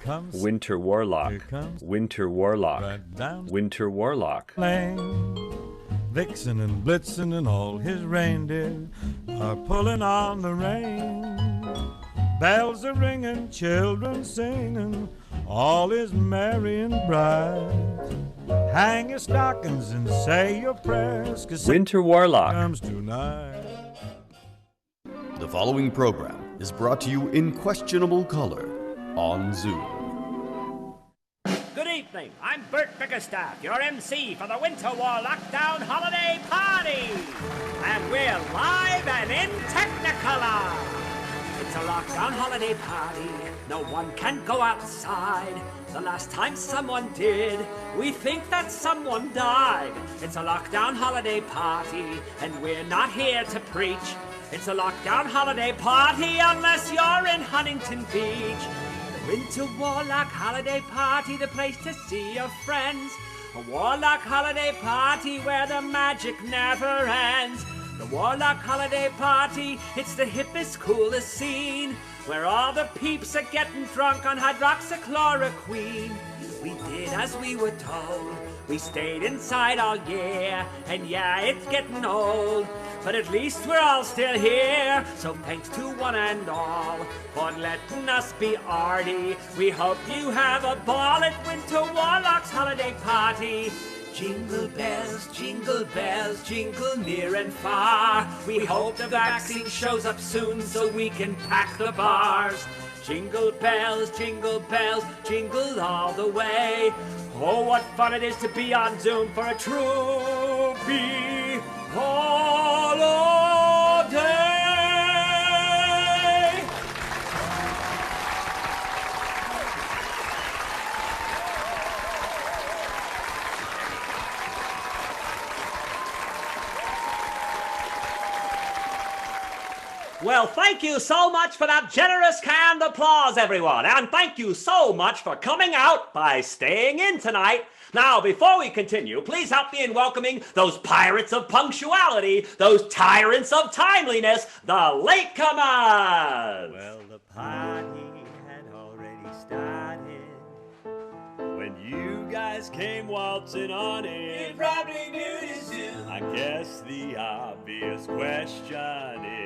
comes Winter Warlock. Here comes Winter Warlock. right down Winter Warlock. lane. Vixen and Blitzen and all his reindeer are pulling on the rein. Bells are ringing, children singing, all is merry and bright. Hang your stockings and say your prayers, 'cause Winter Warlock. comes tonight. The following program is brought to you in questionable color on Zoom. Good evening, I'm Bert Bickerstaff, your MC for the Winter Warlockdown Holiday Party! And we're live and in Technicolor! It's a lockdown holiday party, no one can go outside. The last time someone did, we think that someone died. It's a lockdown holiday party, and we're not here to preach. It's a lockdown holiday party unless you're in Huntington Beach. The Winter Warlock holiday party, the place to see your friends. A Warlock holiday party where the magic never ends. The Warlock holiday party, it's the hippest, coolest scene, where all the peeps are getting drunk on hydroxychloroquine. We did as we were told, we stayed inside all year, and yeah, it's getting old, but at least we're all still here, so thanks to one and all for letting us be arty. We hope you have a ball at Winter Warlock's holiday party. Jingle bells, jingle near and far. We hope the vaccine shows up soon so we can pack the bars. Jingle bells, jingle all the way. Oh, what fun it is to be on Zoom for a Truby holiday! Well, thank you so much for that generous canned applause, everyone. And thank you so much for coming out by staying in tonight. Now, before we continue, please help me in welcoming those pirates of punctuality, those tyrants of timeliness, the latecomers. Well, the party had already started when you guys came waltzing on in. You probably knew this too. I guess the obvious question is,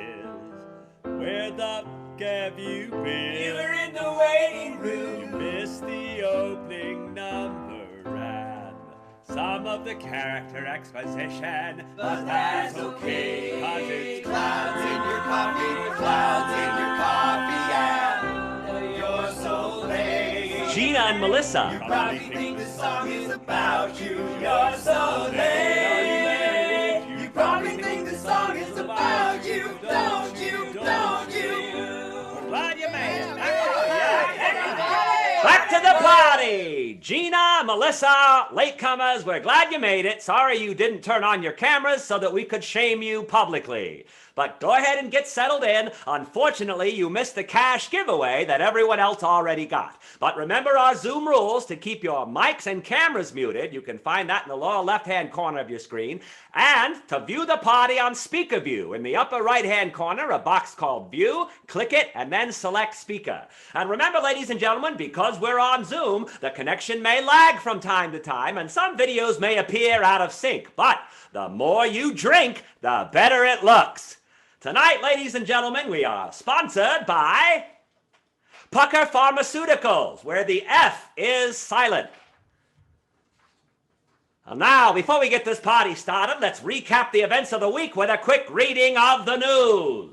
where the fuck have you been? You were in the waiting You room. missed the opening number and some of the character exposition. But that's okay. 'Cause it's Clouds in your coffee, clouds in your coffee, and you're so late. Gina and Melissa. You probably think the song is about you. You're so late. You probably think the song is about you. Don't you? Don't you? glad you made it. Back to the party! Gina, Melissa, latecomers, we're glad you made it. Sorry you didn't turn on your cameras so that we could shame you publicly. But go ahead and get settled in. Unfortunately, you missed the cash giveaway that everyone else already got. But remember our Zoom rules to keep your mics and cameras muted. You can find that in the lower left-hand corner of your screen. And to view the party on Speaker View, in the upper right-hand corner, a box called View, click it, and then select Speaker. And remember, ladies and gentlemen, because we're on Zoom, the connection may lag from time to time, and some videos may appear out of sync. But the more you drink, the better it looks. Tonight, ladies and gentlemen, we are sponsored by Pucker Pharmaceuticals, where the F is silent. And now, before we get this party started, let's recap the events of the week with a quick reading of the news.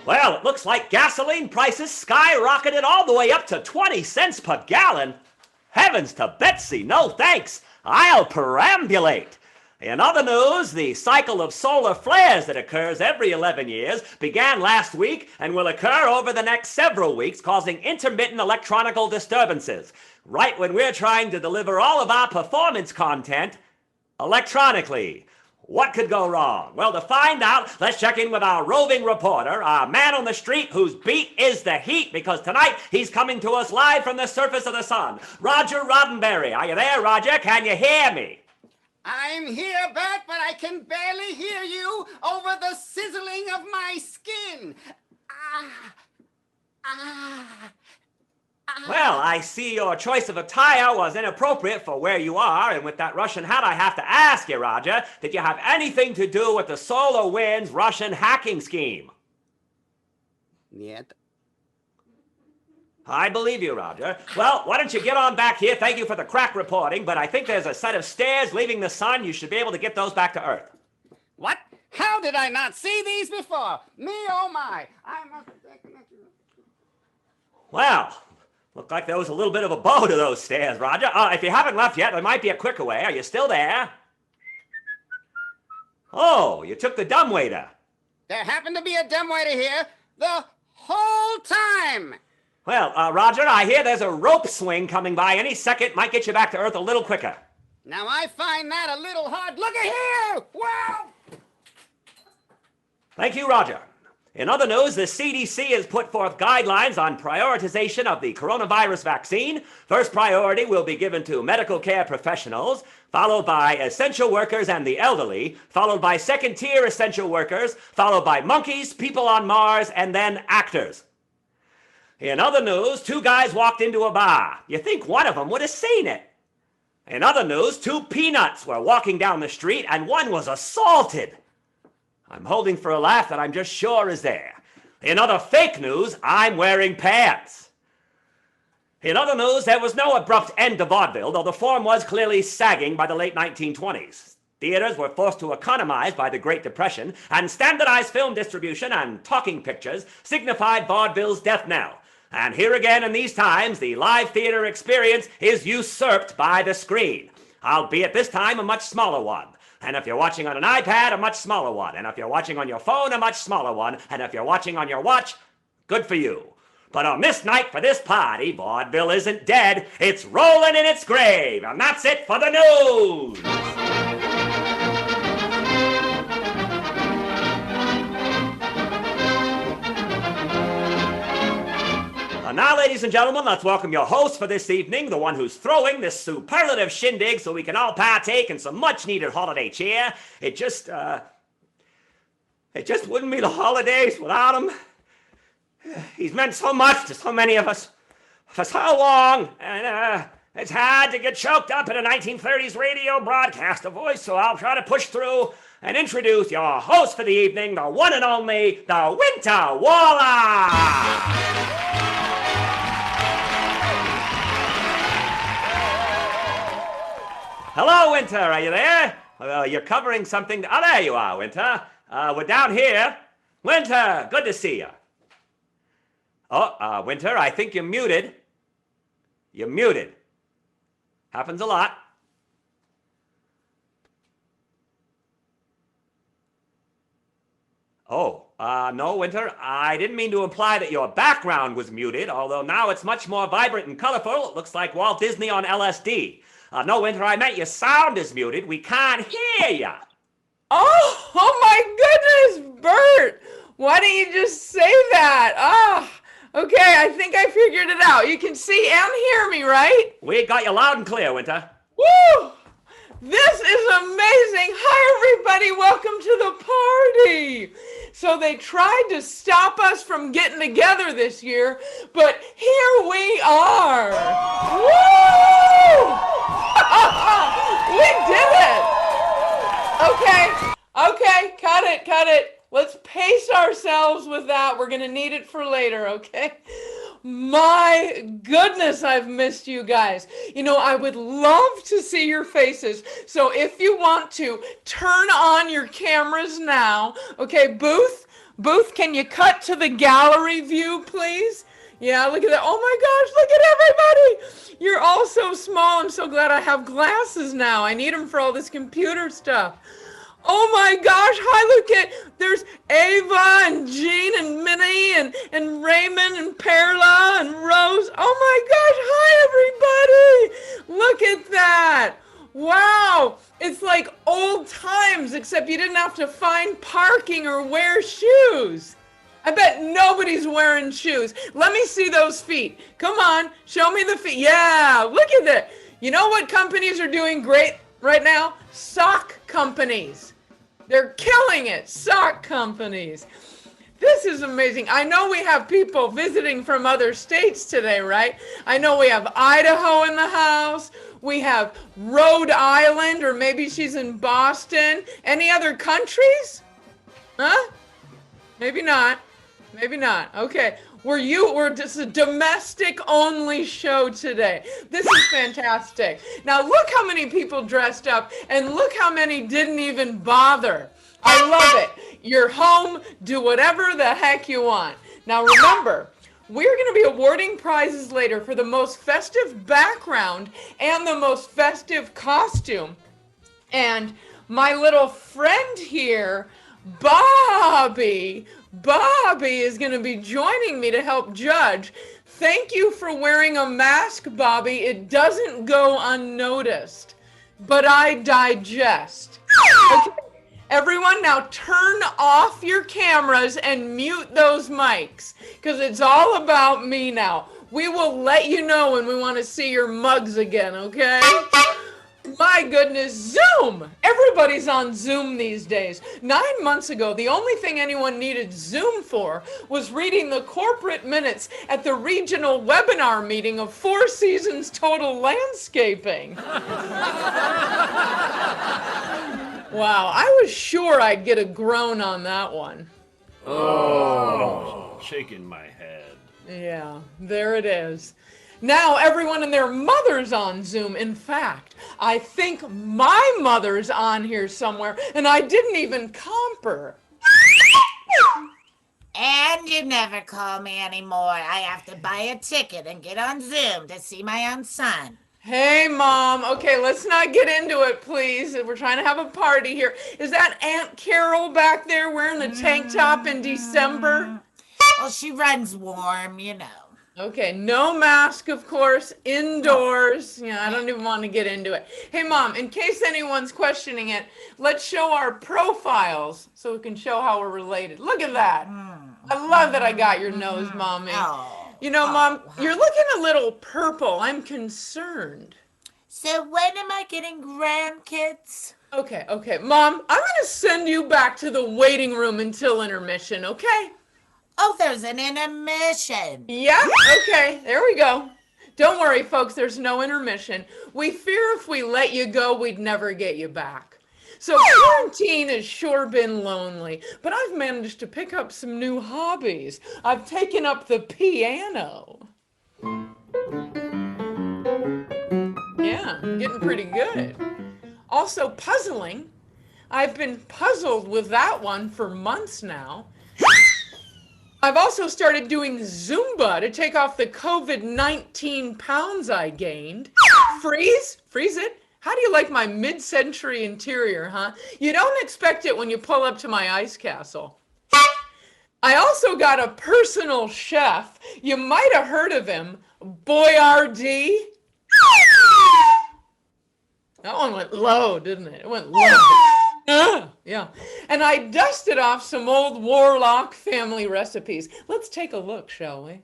Well, it looks like gasoline prices skyrocketed all the way up to 20 cents per gallon. Heavens to Betsy, no thanks. I'll perambulate. In other news, the cycle of solar flares that occurs every 11 years began last week and will occur over the next several weeks, causing intermittent electronical disturbances, right when we're trying to deliver all of our performance content electronically. What could go wrong? Well, to find out, let's check in with our roving reporter, our man on the street whose beat is the heat, because tonight he's coming to us live from the surface of the sun. Roger Roddenberry. Are you there, Roger? Can you hear me? I'm here, Bert, but I can barely hear you over the sizzling of my skin. Well, I see your choice of attire was inappropriate for where you are, and with that Russian hat, I have to ask you, Roger, did you have anything to do with the Solar Winds Russian hacking scheme? Нет. I believe you, Roger. Well, why don't you get on back here? Thank you for the crack reporting, but I think there's a set of stairs leaving the sun. You should be able to get those back to Earth. What? How did I not see these before? Me, oh my. Well, looked like there was a little bit of a bow to those stairs, Roger. If you haven't left yet, there might be a quicker way. Are you still there? Oh, you took the dumbwaiter. There happened to be a dumbwaiter here the whole time. Well, Roger, I hear there's a rope swing coming by any second. Might get you back to Earth a little quicker. Now, I find that a little hard. Look at here! Wow! Thank you, Roger. In other news, the CDC has put forth guidelines on prioritization of the coronavirus vaccine. First priority will be given to medical care professionals, followed by essential workers and the elderly, followed by second-tier essential workers, followed by monkeys, people on Mars, and then actors. In other news, two guys walked into a bar. You think one of them would have seen it. In other news, two peanuts were walking down the street and one was assaulted. I'm holding for a laugh that I'm just sure is there. In other fake news, I'm wearing pants. In other news, there was no abrupt end to vaudeville, though the form was clearly sagging by the late 1920s. Theaters were forced to economize by the Great Depression, and standardized film distribution and talking pictures signified vaudeville's death knell. And here again in these times, the live theater experience is usurped by the screen, albeit this time a much smaller one. And if you're watching on an iPad, a much smaller one. And if you're watching on your phone, a much smaller one. And if you're watching on your watch, good for you. But on this night for this party, vaudeville isn't dead, it's rolling in its grave. And that's it for the news. And now, ladies and gentlemen, let's welcome your host for this evening, the one who's throwing this superlative shindig so we can all partake in some much-needed holiday cheer. It just wouldn't be the holidays without him. He's meant so much to so many of us for so long, and it's hard to get choked up in a 1930s radio broadcast of voice, so I'll try to push through and introduce your host for the evening, the one and only, the Winter Warlock! Hello, Winter, are you there? You're covering something. Oh, there you are, Winter. We're down here. Winter, good to see you. Oh, Winter, I think you're muted. You're muted. Happens a lot. Oh, no, Winter, I didn't mean to imply that your background was muted, although now it's much more vibrant and colorful. It looks like Walt Disney on LSD. No, Winter, I meant your sound is muted. We can't hear you. Oh my goodness, Bert. Why don't you just say that? Okay, I think I figured it out. You can see and hear me, right? We got you loud and clear, Winter. Woo! This is amazing. Hi, everybody. Welcome to the party. So they tried to stop us from getting together this year, but here we are. Woo! We did it. Okay, cut it. Let's pace ourselves with that. We're going to need it for later, okay? My goodness, I've missed you guys. You know, I would love to see your faces. So if you want to, turn on your cameras now. Okay, Booth, can you cut to the gallery view, please? Yeah, look at that. Oh my gosh, look at everybody. You're all so small. I'm so glad I have glasses now. I need them for all this computer stuff. Oh my gosh, hi, look at, there's Ava and Jean and Minnie and Raymond and Perla and Rose. Oh my gosh, hi everybody. Look at that. Wow, it's like old times, except you didn't have to find parking or wear shoes. I bet nobody's wearing shoes. Let me see those feet. Come on, show me the feet. Yeah, look at that. You know what companies are doing great? right now? Sock companies. They're killing it. Sock companies. This is amazing. I know we have people visiting from other states today, right? I know we have Idaho in the house. We have Rhode Island, or maybe she's in Boston. Any other countries? Huh? Maybe not. Maybe not. Okay. We're just a domestic only show today. This is fantastic. Now look how many people dressed up, and look how many didn't even bother. I love it. You're home, do whatever the heck you want. Now remember, we're going to be awarding prizes later for the most festive background and the most festive costume. And my little friend here, Bobby is going to be joining me to help judge. Thank you for wearing a mask, Bobby. It doesn't go unnoticed, but I digest. Okay. Everyone, now turn off your cameras and mute those mics, because it's all about me now. We will let you know when we want to see your mugs again, okay? My goodness, Zoom! Everybody's on Zoom these days. 9 months ago, the only thing anyone needed Zoom for was reading the corporate minutes at the regional webinar meeting of Four Seasons Total Landscaping. Wow, I was sure I'd get a groan on that one. Oh, shaking my head. Yeah, there it is. Now everyone and their mother's on Zoom. In fact, I think my mother's on here somewhere, and I didn't even comp her. And you never call me anymore. I have to buy a ticket and get on Zoom to see my own son. Hey, Mom. Okay, let's not get into it, please. We're trying to have a party here. Is that Aunt Carol back there wearing the tank top in December? Well, she runs warm, you know. Okay, no mask, of course, indoors. Yeah, I don't even want to get into it. Hey, Mom, in case anyone's questioning it, let's show our profiles so we can show how we're related. Look at that. I love that I got your nose, Mommy. You know, Mom, you're looking a little purple. I'm concerned. So when am I getting grandkids? Okay. Mom, I'm going to send you back to the waiting room until intermission, okay? Oh, there's an intermission. Yeah, okay, there we go. Don't worry, folks, there's no intermission. We fear if we let you go, we'd never get you back. So quarantine has sure been lonely, but I've managed to pick up some new hobbies. I've taken up the piano. Yeah, getting pretty good. Also puzzling. I've been puzzled with that one for months now. I've also started doing Zumba to take off the COVID-19 pounds I gained. Freeze it. How do you like my mid-century interior, huh? You don't expect it when you pull up to my ice castle. I also got a personal chef. You might have heard of him, Boyardee. That one went low, didn't it? It went low. Yeah. And I dusted off some old Warlock family recipes. Let's take a look, shall we?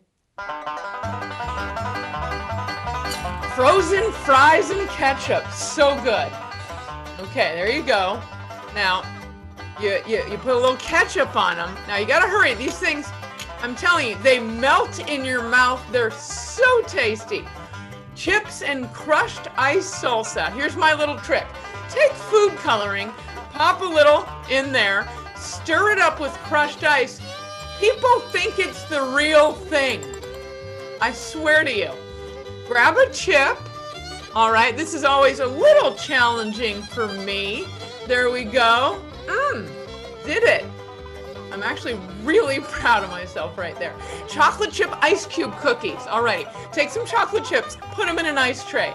Frozen fries and ketchup. So good. Okay, there you go. Now, you put a little ketchup on them. Now, you gotta hurry. These things, I'm telling you, they melt in your mouth. They're so tasty. Chips and crushed ice salsa. Here's my little trick. Take food coloring, pop a little in there, stir it up with crushed ice. People think it's the real thing. I swear to you. Grab a chip. All right, this is always a little challenging for me. There we go. Did it. I'm actually really proud of myself right there. Chocolate chip ice cube cookies. All right, take some chocolate chips, put them in an ice tray.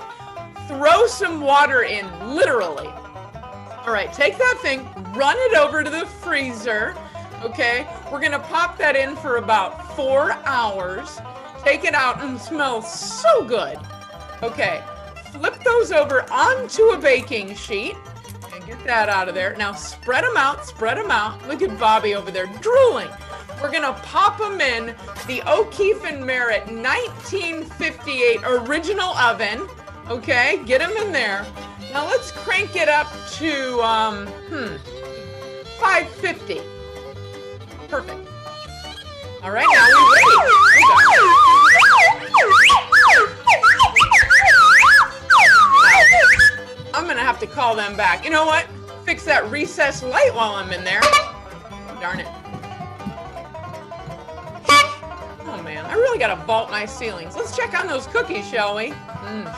Throw some water in, literally. All right, take that thing, run it over to the freezer, okay? We're gonna pop that in for about 4 hours. Take it out and smell so good. Okay, flip those over onto a baking sheet and get that out of there. Now spread them out, spread them out. Look at Bobby over there drooling. We're gonna pop them in the O'Keefe and Merritt 1958 original oven. Okay, get them in there. Now let's crank it up to 550. Perfect. All right, now we ready. I'm gonna have to call them back. You know what? Fix that recessed light while I'm in there. Darn it. Oh man, I really gotta vault my ceilings. Let's check on those cookies, shall we?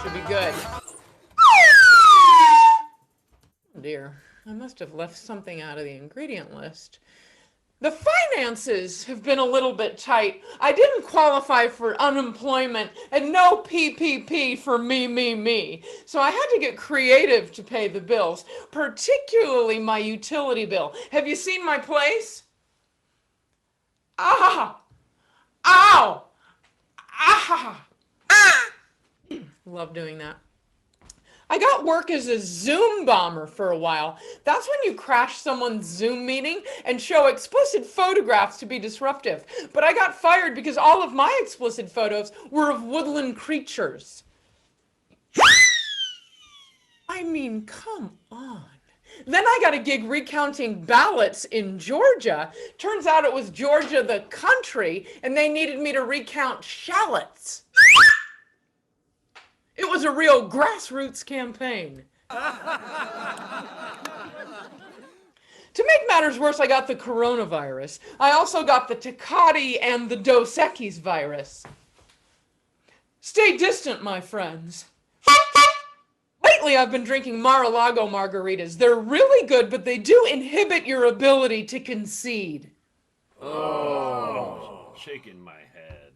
Should be good. Oh dear, I must have left something out of the ingredient list. The finances have been a little bit tight. I didn't qualify for unemployment and no PPP for me. So I had to get creative to pay the bills, particularly my utility bill. Have you seen my place? Ah! Ow! Ah! Love doing that. I got work as a Zoom bomber for a while. That's when you crash someone's Zoom meeting and show explicit photographs to be disruptive. But I got fired because all of my explicit photos were of woodland creatures. I mean, come on. Then I got a gig recounting ballots in Georgia. Turns out it was Georgia the country, and they needed me to recount shallots. It was a real grassroots campaign. To make matters worse, I got the coronavirus. I also got the Takati and the Dos Equis virus. Stay distant, my friends. Lately, I've been drinking Mar-a-Lago margaritas. They're really good, but they do inhibit your ability to concede. Oh, shaking my head.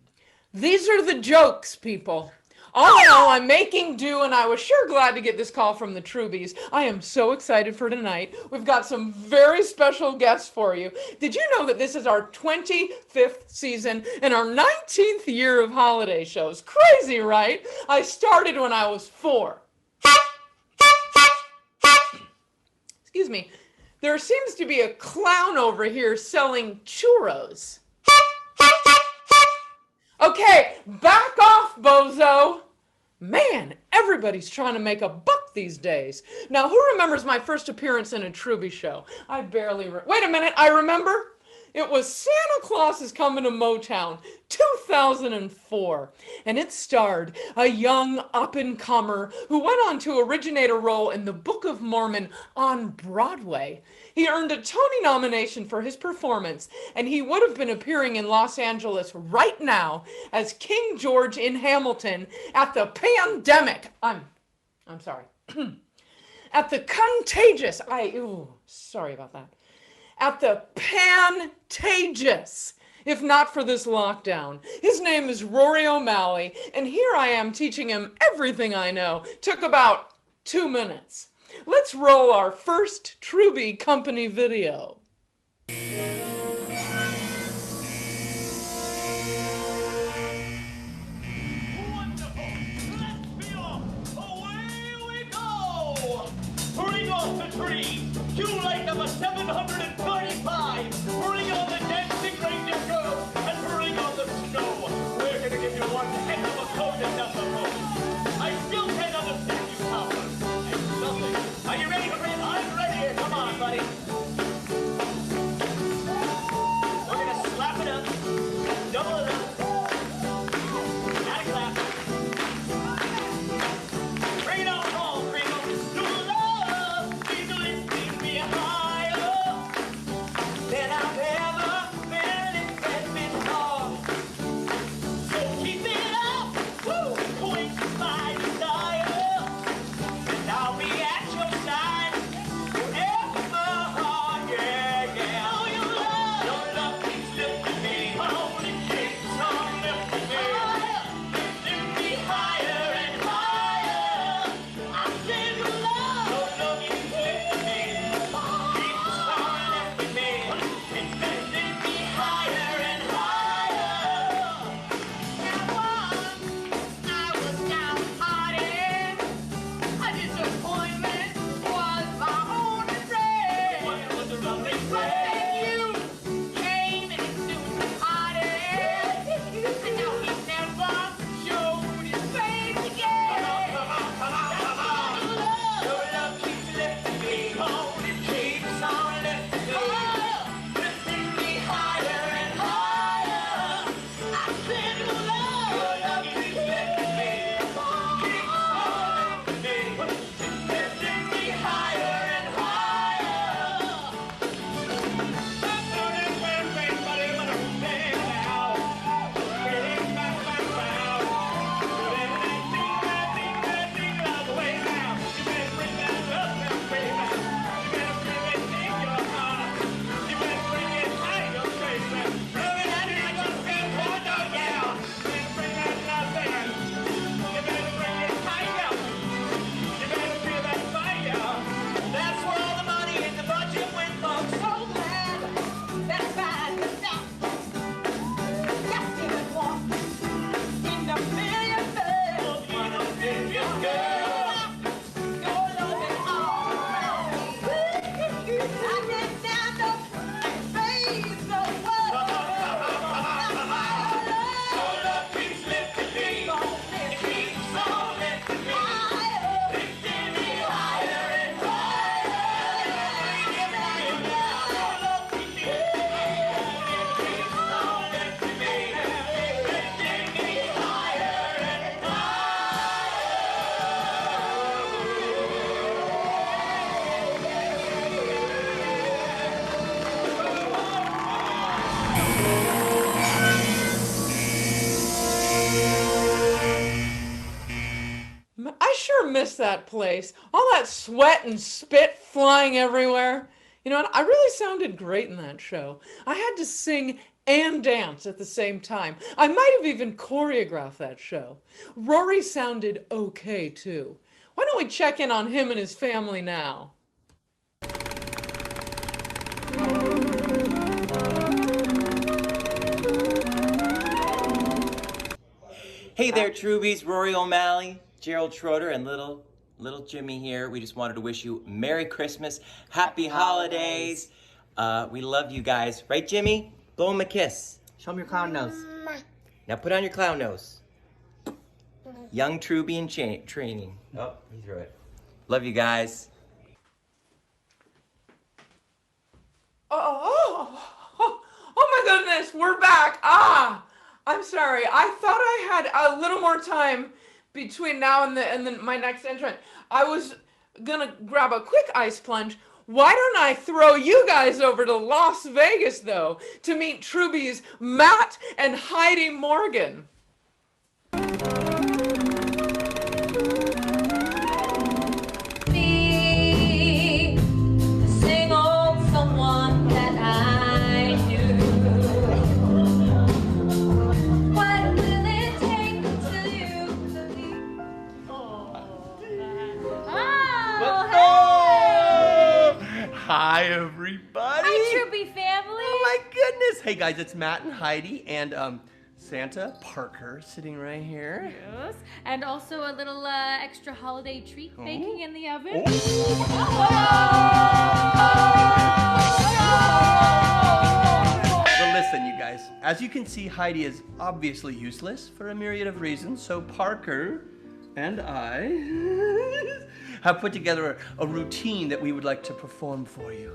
These are the jokes, people. All in all, I'm making do, and I was sure glad to get this call from the Troubies. I am so excited for tonight. We've got some very special guests for you. Did you know that this is our 25th season and our 19th year of holiday shows? Crazy, right? I started when I was 4. Excuse me. There seems to be a clown over here selling churros. Okay, back off, bozo. Man, everybody's trying to make a buck these days. Now, who remembers my first appearance in a Truby show? I barely wait a minute, I remember. It was Santa Claus is Coming to Motown, 2004. And it starred a young up-and-comer who went on to originate a role in the Book of Mormon on Broadway. He earned a Tony nomination for his performance, and he would have been appearing in Los Angeles right now as King George in Hamilton at the pandemic. I'm sorry. At the contagious, sorry about that. At the Pantagious, if not for this lockdown. His name is Rory O'Malley, and here I am teaching him everything I know. Took about 2 minutes. Let's roll our first Truby company video. Wonderful! Let's be off! Away we go! Bring off the tree! July number 735! Bring on the dancing reindeer go! And bring on the snow! We're gonna give you one heck of a coat and not the most! I still can't understand you, Papa! I'm nothing! Are you ready for it? I'm ready! Come on, buddy! We're gonna slap it up, double it up, add a clap. Bring it on home, Kringle! You love me to lift me higher. I sure miss that place. All that sweat and spit flying everywhere. You know, I really sounded great in that show. I had to sing and dance at the same time. I might have even choreographed that show. Rory sounded okay too. Why don't we check in on him and his family now? Hey there, Troubies. Rory O'Malley, Gerald Schroeder, and little Jimmy here. We just wanted to wish you Merry Christmas, Happy Holidays. We love you guys. Right, Jimmy? Blow him a kiss. Show him your clown nose. Now put on your clown nose. Young Truby in training. Oh, he threw it. Love you guys. Oh my goodness, we're back. I'm sorry. I thought I had a little more time between now and my next entrant. I was gonna grab a quick ice plunge. Why don't I throw you guys over to Las Vegas, though, to meet Troubies Matt and Heidi Morgan. Sing on someone that I knew. What will it take till you believe? Hi, everybody. Hi, Truby family. Oh, my goodness. Hey, guys, it's Matt and Heidi and Santa Parker sitting right here. Yes. And also a little extra holiday treat baking in the oven. Well, listen, you guys. As you can see, Heidi is obviously useless for a myriad of reasons, so Parker and I have put together a routine that we would like to perform for you.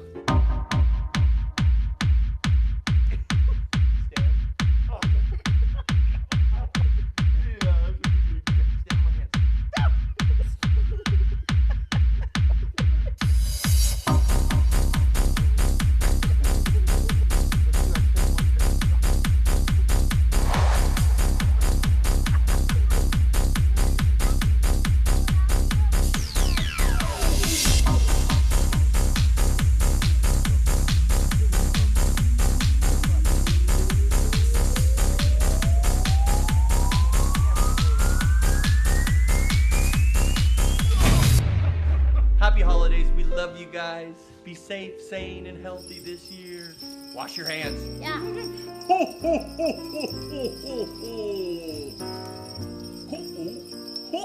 Happy holidays. We love you guys. Be safe, sane, and healthy this year. Wash your hands. Yeah. Ho, ho, ho, ho, ho, ho, ho. Ho, ho, ho.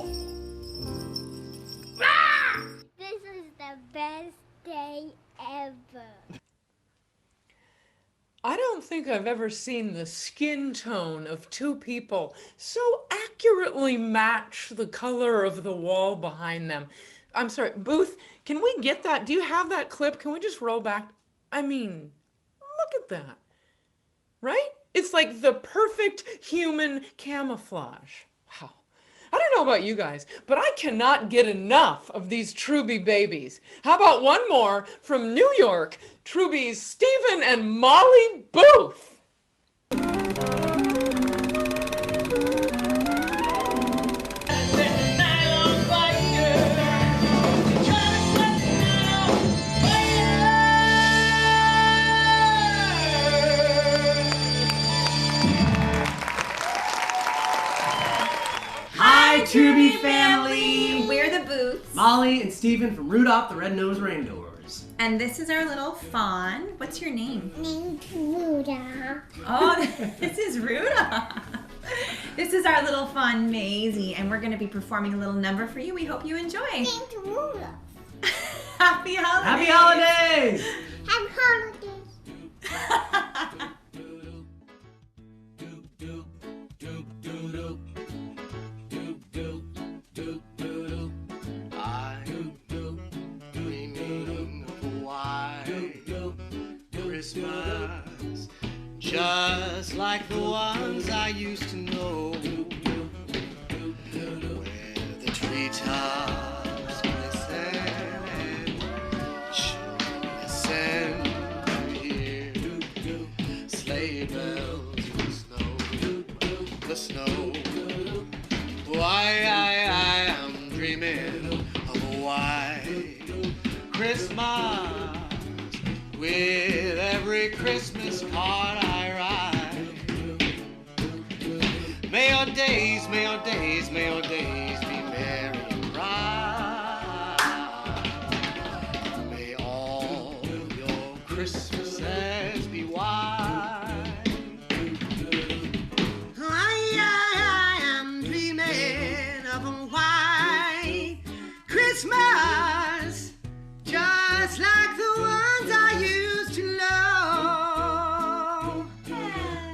This is the best day ever. I don't think I've ever seen the skin tone of two people so accurately match the color of the wall behind them. I'm sorry, Booth, can we get that? Do you have that clip? Can we just roll back? I mean, look at that, right? It's like the perfect human camouflage. Wow. I don't know about you guys, but I cannot get enough of these Truby babies. How about one more from New York, Truby's Stephen and Molly Booth. Hi, Truby family! We're the Booths. Molly and Stephen from Rudolph the Red-Nosed Reindeers. And this is our little fawn. What's your name? Named Rudolph. Oh, this is Rudolph. This is our little fawn, Maisie, and we're going to be performing a little number for you. We hope you enjoy. Named Rudolph. Happy holidays! Happy holidays! Happy holidays. Christmas, just like the ones I used to know, where the treetops glisten and children listen to hear sleigh bells in the snow. Why I am Christmas with every Christmas card I write. May your days, may your days, may your days be merry and bright. May all your Christmases be white. I am dreaming of a white Christmas, just like the ones I used to know,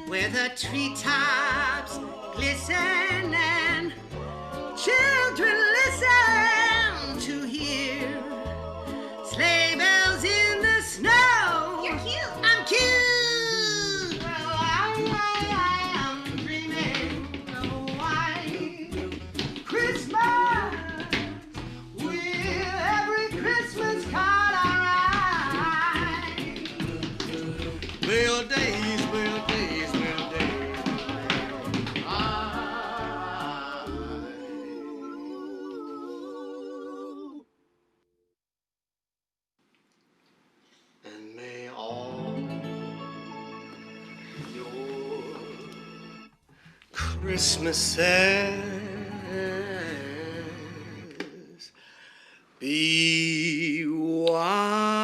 where the treetops glisten and children listen to hear sleigh bells in the snow. You're cute. I'm cute. Well, I am dreaming of a white Christmas with every Christmas card I write. May your days, may your days, may your days. And may all your Christmases be white.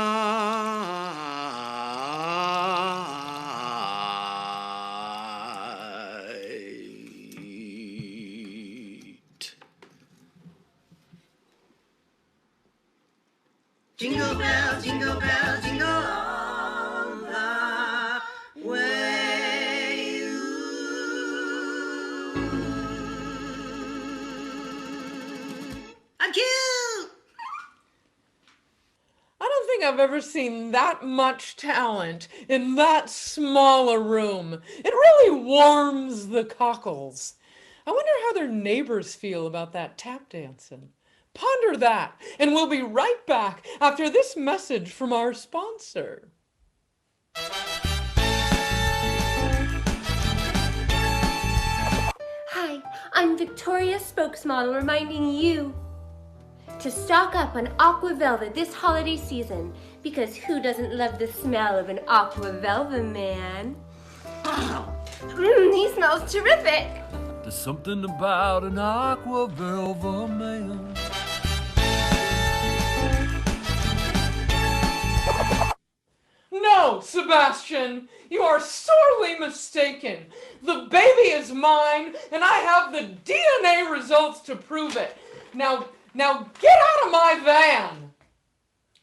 Jingle bells, jingle bells, jingle all the way. I'm cute. I don't think I've ever seen that much talent in that small a room. It really warms the cockles. I wonder how their neighbors feel about that tap dancing. Ponder that, and we'll be right back after this message from our sponsor. Hi, I'm Victoria's spokesmodel reminding you to stock up on aqua velvet this holiday season, because who doesn't love the smell of an aqua velvet man? He smells terrific. There's something about an aqua velvet man. No, Sebastian, you are sorely mistaken. The baby is mine, and I have the DNA results to prove it. Now get out of my van.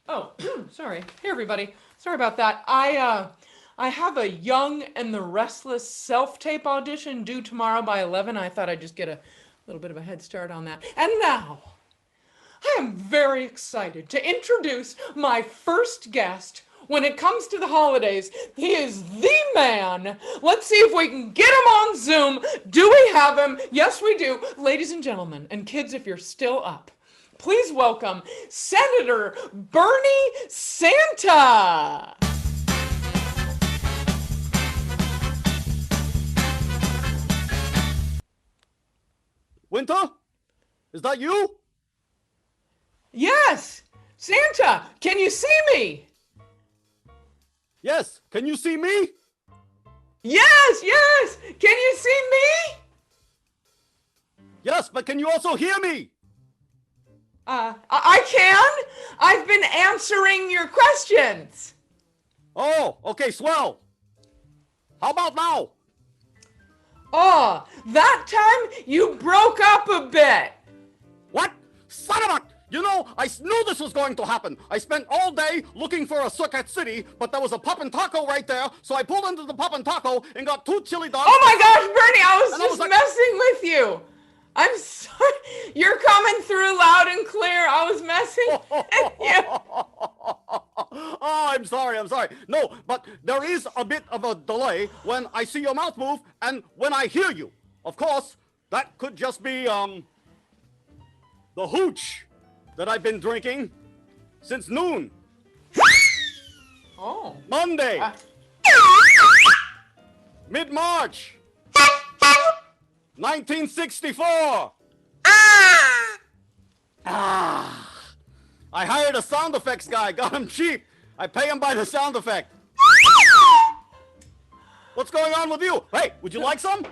Oh, sorry. Hey, everybody. Sorry about that. I have a Young and the Restless self-tape audition due tomorrow by 11. I thought I'd just get a little bit of a head start on that. And now, I am very excited to introduce my first guest. When it comes to the holidays, he is the man. Let's see if we can get him on Zoom. Do we have him? Yes, we do. Ladies and gentlemen, and kids, if you're still up, please welcome Senator Bernie Santa. Winter? Is that you? Yes! Santa, can you see me? Yes, can you see me? Yes! Can you see me? Yes, but can you also hear me? I can. I've been answering your questions. Oh, okay, swell. How about now? Oh, that time you broke up a bit. What? Son of a... You know, I knew this was going to happen. I spent all day looking for a Circuit City, but there was a Pop and Taco right there, so I pulled into the Pop and Taco and got 2 chili dogs. Oh my gosh, Bernie, I was just messing with you. I'm sorry. You're coming through loud and clear. I was messing with you. Oh, I'm sorry. No, but there is a bit of a delay when I see your mouth move and when I hear you. Of course, that could just be, the hooch that I've been drinking since noon. Oh. Monday. Mid-March. 1964. I I hired a sound effects guy. Got him cheap. I pay him by the sound effect. What's going on with you? Hey, would you like some?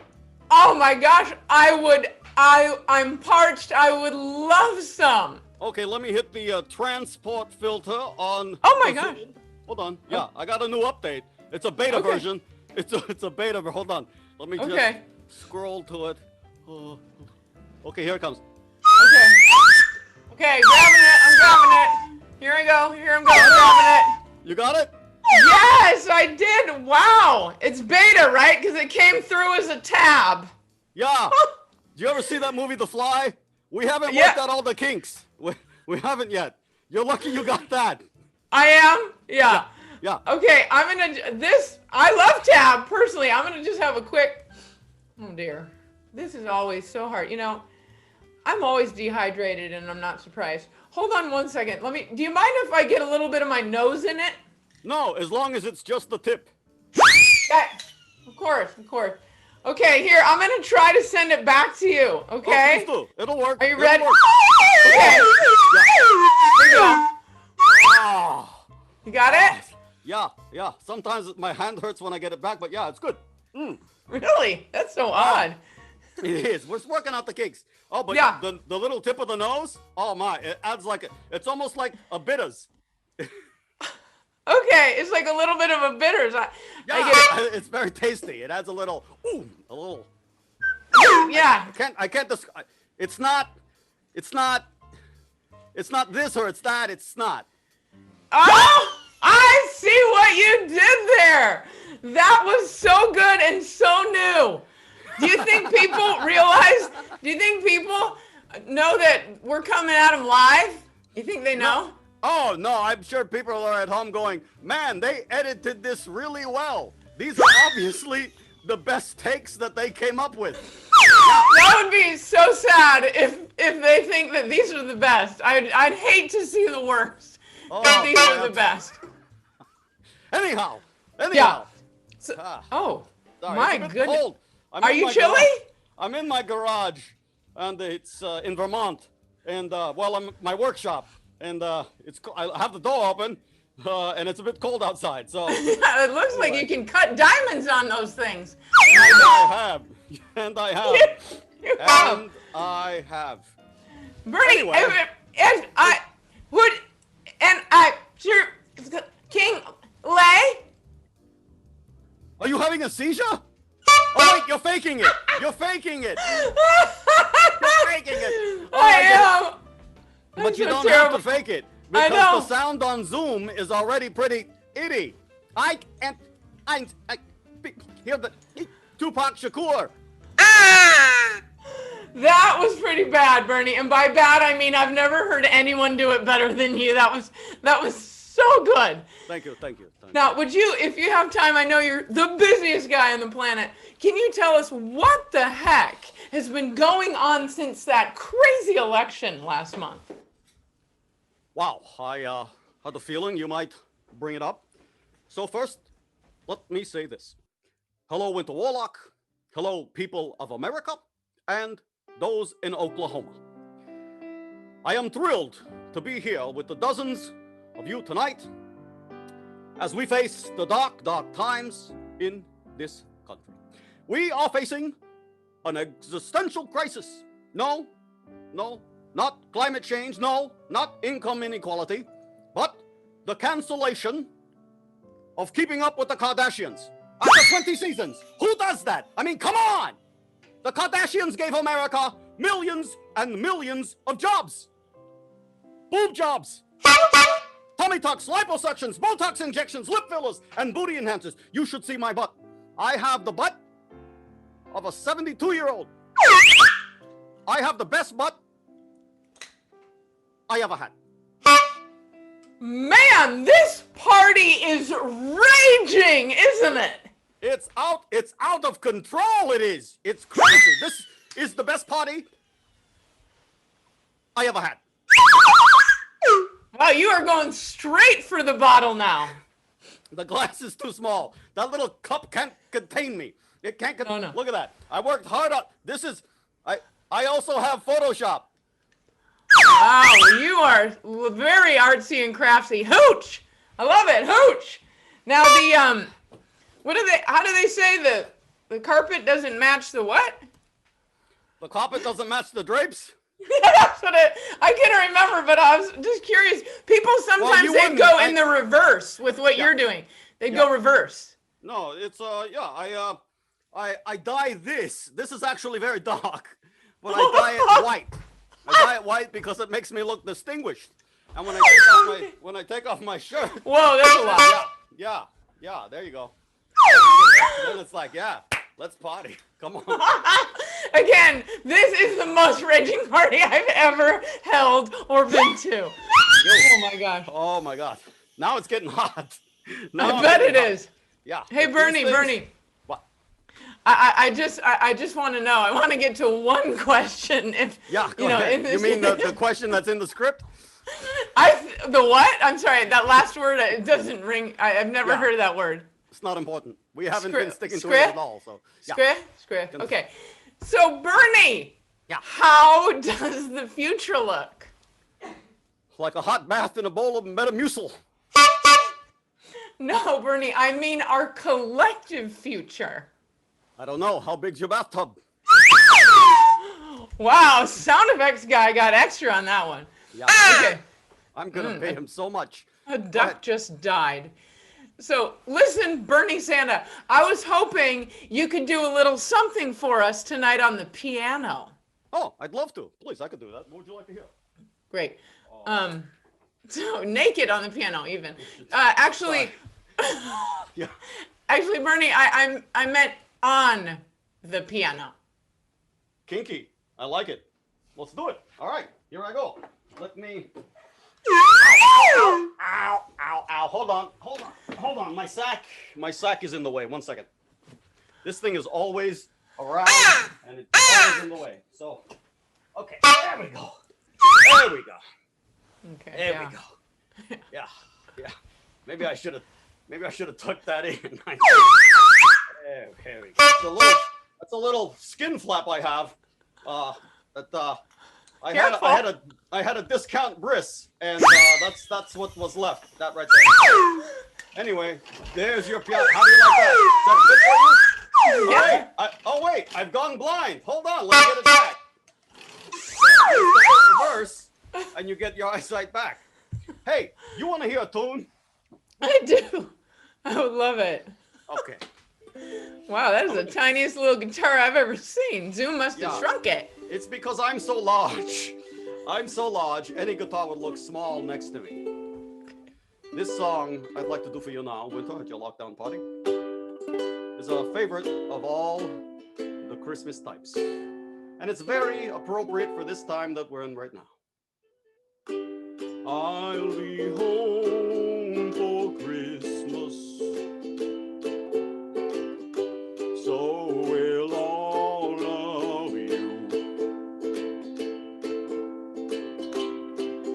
Oh my gosh, I'm parched. I would love some. Okay, let me hit the transport filter on. Oh my gosh. Hold on. Yeah, I got a new update. It's a beta version. It's a beta. Hold on. Let me just scroll to it. Okay, here it comes. Okay, grabbing it. I'm grabbing it. Here I go. Here I'm going. I'm grabbing it. You got it? Yes, I did. Wow. It's beta, right? Because it came through as a tab. Yeah. Did you ever see that movie, The Fly? We haven't worked out all the kinks. We haven't yet. You're lucky you got that. I am? Yeah. Yeah. Okay, I'm gonna, I love tab, personally. I'm gonna just have a quick, oh dear. This is always so hard. You know, I'm always dehydrated and I'm not surprised. Hold on one second. Do you mind if I get a little bit of my nose in it? No, as long as it's just the tip. Yeah, of course. Okay, here, I'm gonna try to send it back to you, okay? Oh, please do. It'll work. Are you ready? Okay. Yeah. Here you go. Oh. You got it? Yeah. Sometimes my hand hurts when I get it back, but yeah, it's good. Really? That's so odd. It is. We're working out the kinks. Oh, but the little tip of the nose, oh my, it adds it's almost like a bitters. Okay, it's like a little bit of a bitters. I get it. It's very tasty. It adds a little. Yeah. I can't describe. It's not this or it's that. It's snot. Oh, I see what you did there. That was so good and so new. Do you think people realize? Do you think people know that we're coming at them live? You think they know? No. Oh, no, I'm sure people are at home going, man, they edited this really well. These are obviously the best takes that they came up with. That would be so sad if they think that these are the best. I'd hate to see the worst. If these are the best. Anyhow. Yeah. So, sorry, my it's a bit goodness. cold. Are you chilly? I'm in my garage, and it's in Vermont, and I'm my workshop. And I have the door open, and it's a bit cold outside. So yeah, it looks like you can cut diamonds on those things. And I have. Bernie, Anyway. King Lay. Are you having a seizure? Oh wait, you're faking it. You're faking it. I am. But you don't terrible. have to fake it. I Because know. the sound on Zoom is already pretty itty. Hear the Tupac Shakur. That was pretty bad, Bernie. And by bad, I mean I've never heard anyone do it better than you. That was so good. Thank you. Now, would you, if you have time, I know you're the busiest guy on the planet. Can you tell us what the heck has been going on since that crazy election last month? Wow, I had a feeling you might bring it up. So first, let me say this. Hello, Winter Warlock. Hello, people of America, and those in Oklahoma. I am thrilled to be here with the dozens of you tonight as we face the dark, dark times in this country. We are facing an existential crisis. No, not climate change. No, not income inequality, but the cancellation of Keeping Up with the Kardashians. After 20 seasons, who does that? I mean, come on! The Kardashians gave America millions and millions of jobs. Boob jobs. Tummy tucks, liposuctions, Botox injections, lip fillers, and booty enhancers. You should see my butt. I have the butt of a 72-year-old. I have the best butt I ever had. Man, this party is raging, isn't it? It's out of control, it is. It's crazy. This is the best party I ever had. Wow, you are going straight for the bottle now. The glass is too small. That little cup can't contain me. It can't contain. No. Look at that. I worked hard on this. I also have Photoshop. Wow, you are very artsy and crafty. Hooch! I love it. Hooch! Now the how do they say the carpet doesn't match the what? The carpet doesn't match the drapes? That's what I couldn't remember, but I was just curious. People sometimes they go in the reverse with what you're doing. They go reverse. No, it's I dye this. This is actually very dark, but I dye it white. I dye it white because it makes me look distinguished. And when I take off my shirt. Whoa, that's a lot. Yeah, there you go. Then it's like, yeah, let's party. Come on. Again, this is the most raging party I've ever held or been to. Oh my gosh. Oh my God. Now it's getting hot. I bet it is. Yeah. Hey, Bernie. What? I just want to know. I want to get to one question. If go ahead. You mean the question that's in the script? The what? I'm sorry. That last word, it doesn't ring. I've never heard of that word. It's not important. We haven't been sticking to it at all. So. Yeah. Script. Okay. So Bernie. Yeah. How does the future look? Like a hot bath in a bowl of Metamucil. No, Bernie. I mean our collective future. I don't know. How big's your bathtub? Wow, sound effects guy got extra on that one. Yeah. Okay. I'm gonna pay him so much. A duck just died. So listen, Bernie Santa, I was hoping you could do a little something for us tonight on the piano. Oh, I'd love to. Please, I could do that. What would you like to hear? Great. So naked on the piano, even. Actually, yeah. Actually, Bernie, I meant on the piano. Kinky. I like it. Let's do it. All right, here I go. Let me. Ow. Hold on. My sack is in the way. 1 second. This thing is always around and it's always in the way. So, okay, there we go. Okay. There we go. Yeah. Maybe I should have tucked that in. There we go. That's a little skin flap I have. I had a discount bris, and that's what was left. That right there. Anyway, there's your piano. How do you like that? Is that good for you? Yeah. Wait, I've gone blind. Hold on, let me get it back. Reverse, and you get your eyesight back. Hey, you want to hear a tune? I do. I would love it. Okay. Wow, that is the tiniest little guitar I've ever seen. Zoom must have shrunk it. It's because I'm so large. Any guitar would look small next to me. This song I'd like to do for you now, Winter, at your lockdown party, is a favorite of all the Christmas types. And it's very appropriate for this time that we're in right now. I'll be home for Christmas, so will all of you.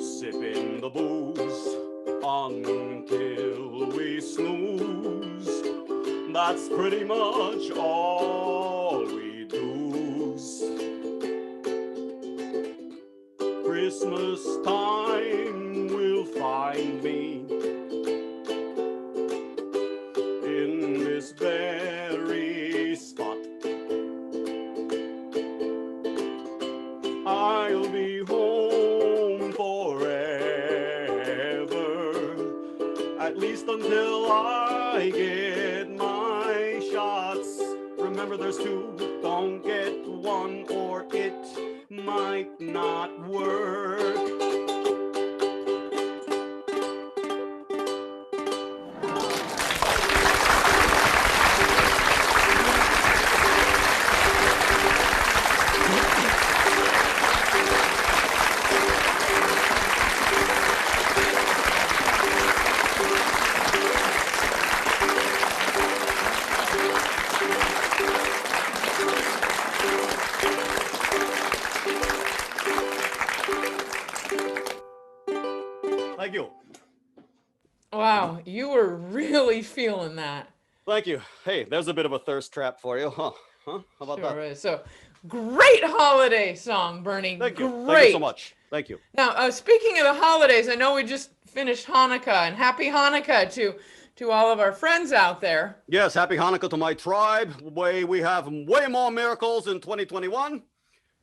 Sipping the booze until we snooze. That's pretty much all we do. Christmas time will find me in this very spot. I'll be home forever, at least until I get my shots. Remember, there's two, don't get one or it might not work. Thank you. Wow, you were really feeling that. Thank you. Hey, there's a bit of a thirst trap for you, huh? How about that? Right. So, Great holiday song, Bernie. Thank you. Great. Thank you so much. Thank you. Now, speaking of the holidays, I know we just finished Hanukkah, and happy Hanukkah to all of our friends out there. Yes, happy Hanukkah to my tribe. We have way more miracles in 2021.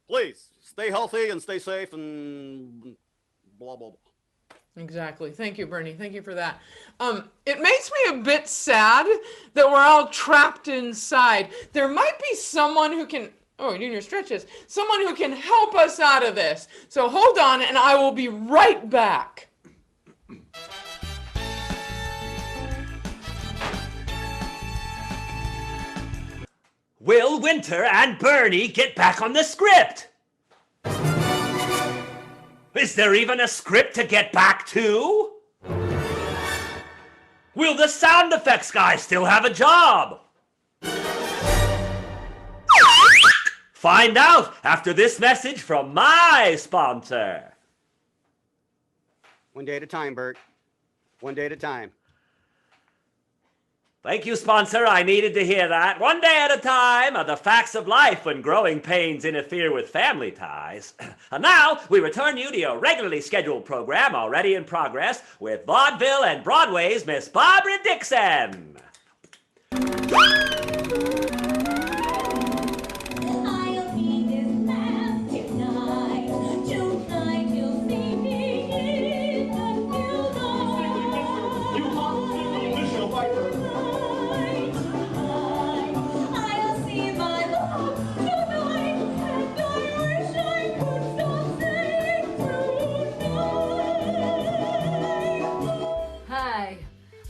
Please stay healthy and stay safe and blah, blah, blah. Exactly. Thank you, Bernie. Thank you for that. It makes me a bit sad that we're all trapped inside. There might be someone who can, oh, you're doing your stretches, someone who can help us out of this. So hold on, and I will be right back. Will Winter and Bernie get back on the script? Is there even a script to get back to? Will the sound effects guy still have a job? Find out after this message from my sponsor. One day at a time, Bert. One day at a time. Thank you, sponsor. I needed to hear that. One day at a time are the facts of life when growing pains interfere with family ties. And now we return you to your regularly scheduled program already in progress with Vaudeville and Broadway's Miss Barbara Dixon.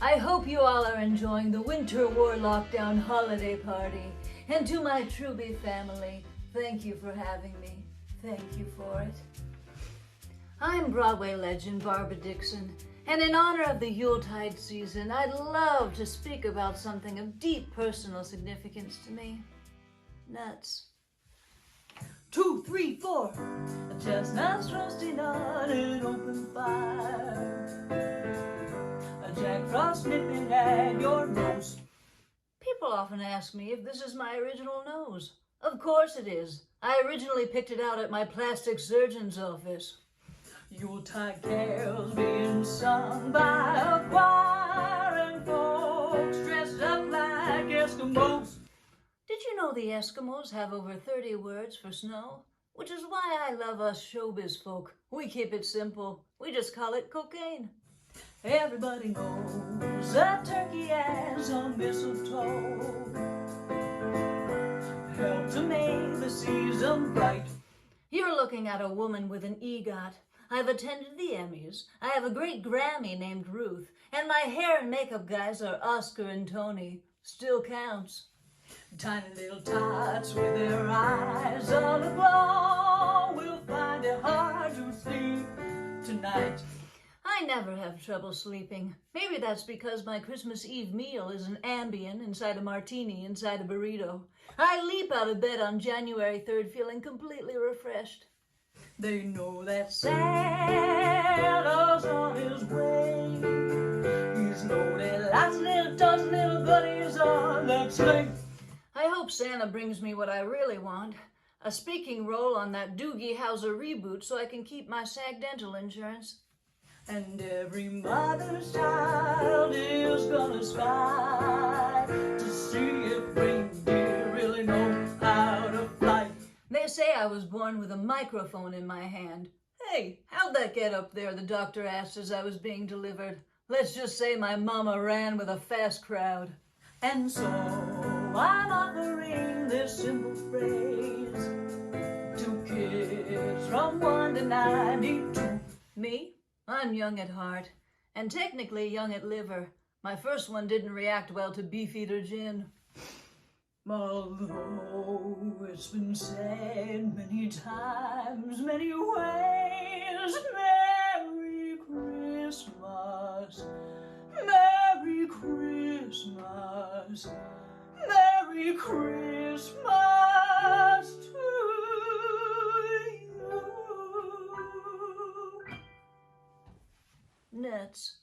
I hope you all are enjoying the Winter Warlockdown holiday party. And to my Truby family, thank you for having me. Thank you for it. I'm Broadway legend Barbara Dixon, and in honor of the Yuletide season, I'd love to speak about something of deep personal significance to me. Nuts. 2, 3, 4. Chestnuts roasting on an open fire. Jack Frost nipping at your nose. People often ask me if this is my original nose. Of course it is. I originally picked it out at my plastic surgeon's office. Yuletide carols being sung by a choir and folks dressed up like Eskimos. Did you know the Eskimos have over 30 words for snow? Which is why I love us showbiz folk. We keep it simple. We just call it cocaine. Everybody knows that turkey and some mistletoe help to make the season bright. You're looking at a woman with an EGOT. I've attended the Emmys. I have a great Grammy named Ruth. And my hair and makeup guys are Oscar and Tony. Still counts. Tiny little tots with their eyes all aglow will find it hard to sleep tonight. I never have trouble sleeping. Maybe that's because my Christmas Eve meal is an Ambien inside a martini inside a burrito. I leap out of bed on January 3rd feeling completely refreshed. They know that Santa's on his way. He's loaded lots of little tots and little goodies on that sleigh. I hope Santa brings me what I really want. A speaking role on that Doogie Howser reboot so I can keep my SAG dental insurance. And every mother's child is gonna spy to see if reindeer really know how to fly. They say I was born with a microphone in my hand. Hey, how'd that get up there? The doctor asked as I was being delivered. Let's just say my mama ran with a fast crowd. And so I'm offering this simple phrase to kids from 1 to 92. Me? I'm young at heart, and technically young at liver. My first one didn't react well to Beefeater gin. Although it's been said many times, many ways, Merry Christmas, Merry Christmas, Merry Christmas to you. Nuts.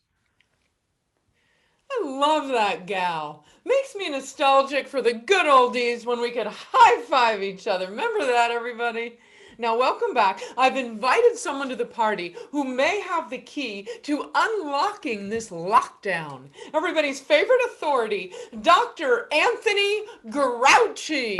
I love that gal. Makes me nostalgic for the good old days when we could high-five each other. Remember that, everybody? Now, welcome back. I've invited someone to the party who may have the key to unlocking this lockdown. Everybody's favorite authority, Dr. Anthony Grouchy.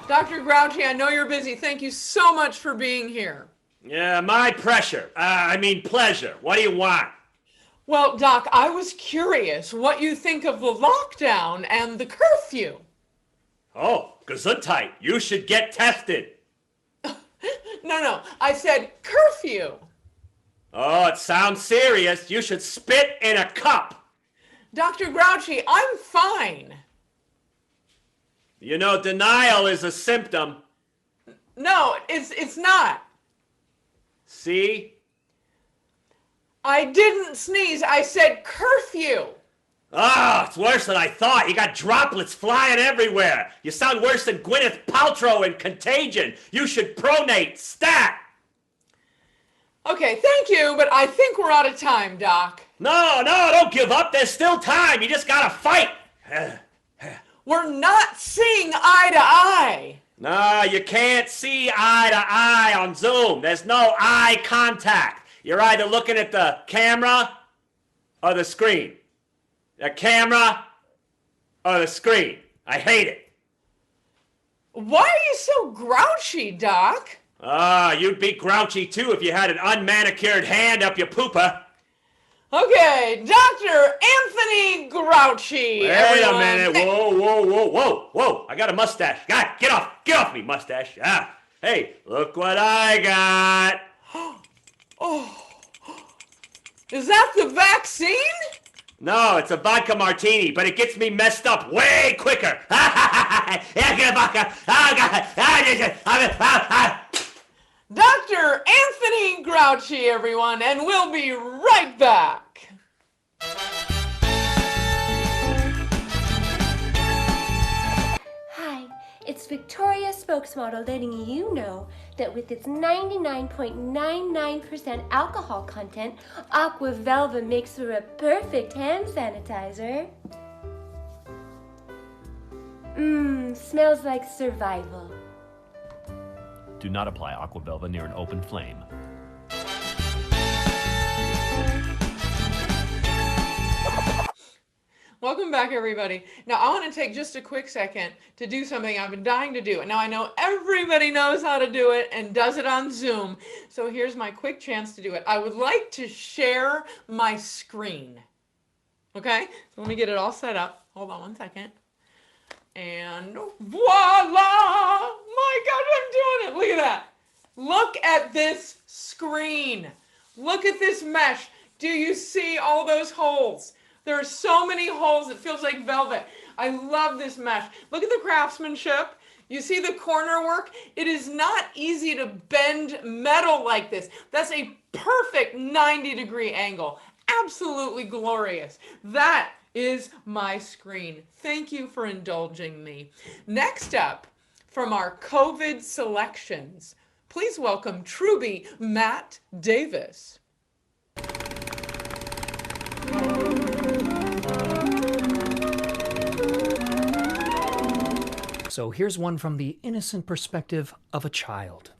Dr. Grouchy, I know you're busy. Thank you so much for being here. Yeah, my pleasure. Pleasure. What do you want? Well, Doc, I was curious what you think of the lockdown and the curfew. Oh, gesundheit. You should get tested. No, I said curfew. Oh, it sounds serious. You should spit in a cup. Dr. Grouchy, I'm fine. You know, denial is a symptom. No, it's not. See? I didn't sneeze. I said curfew. Oh, it's worse than I thought. You got droplets flying everywhere. You sound worse than Gwyneth Paltrow in Contagion. You should pronate. Stat! Okay, thank you, but I think we're out of time, Doc. No, don't give up. There's still time. You just gotta fight. We're not seeing eye to eye. No, you can't see eye to eye on Zoom. There's no eye contact. You're either looking at the camera or the screen. The camera or the screen. I hate it. Why are you so grouchy, Doc? You'd be grouchy too if you had an unmanicured hand up your pooper. Okay, Dr. Anthony Grouchy. Wait a minute. Whoa. I got a mustache. God, get off me, mustache. Ah. Hey, look what I got. Oh, is that the vaccine? No, it's a vodka martini, but it gets me messed up way quicker. Dr. Anthony Grouchy, everyone, and we'll be right back. Hi, it's Victoria Spokesmodel letting you know that with its 99.99% alcohol content, Aqua Velva makes for a perfect hand sanitizer. Smells like survival. Do not apply Aqua Velva near an open flame. Welcome back, everybody. Now, I want to take just a quick second to do something I've been dying to do. And now I know everybody knows how to do it and does it on Zoom. So here's my quick chance to do it. I would like to share my screen. Okay? So let me get it all set up. Hold on one second. And voila! My God, I'm doing it. Look at that. Look at this screen. Look at this mesh. Do you see all those holes? There are so many holes, it feels like velvet. I love this mesh. Look at the craftsmanship. You see the corner work? It is not easy to bend metal like this. That's a perfect 90-degree angle. Absolutely glorious. That is my screen. Thank you for indulging me. Next up, from our COVID selections, please welcome Truby Matt Davis. So here's one from the innocent perspective of a child.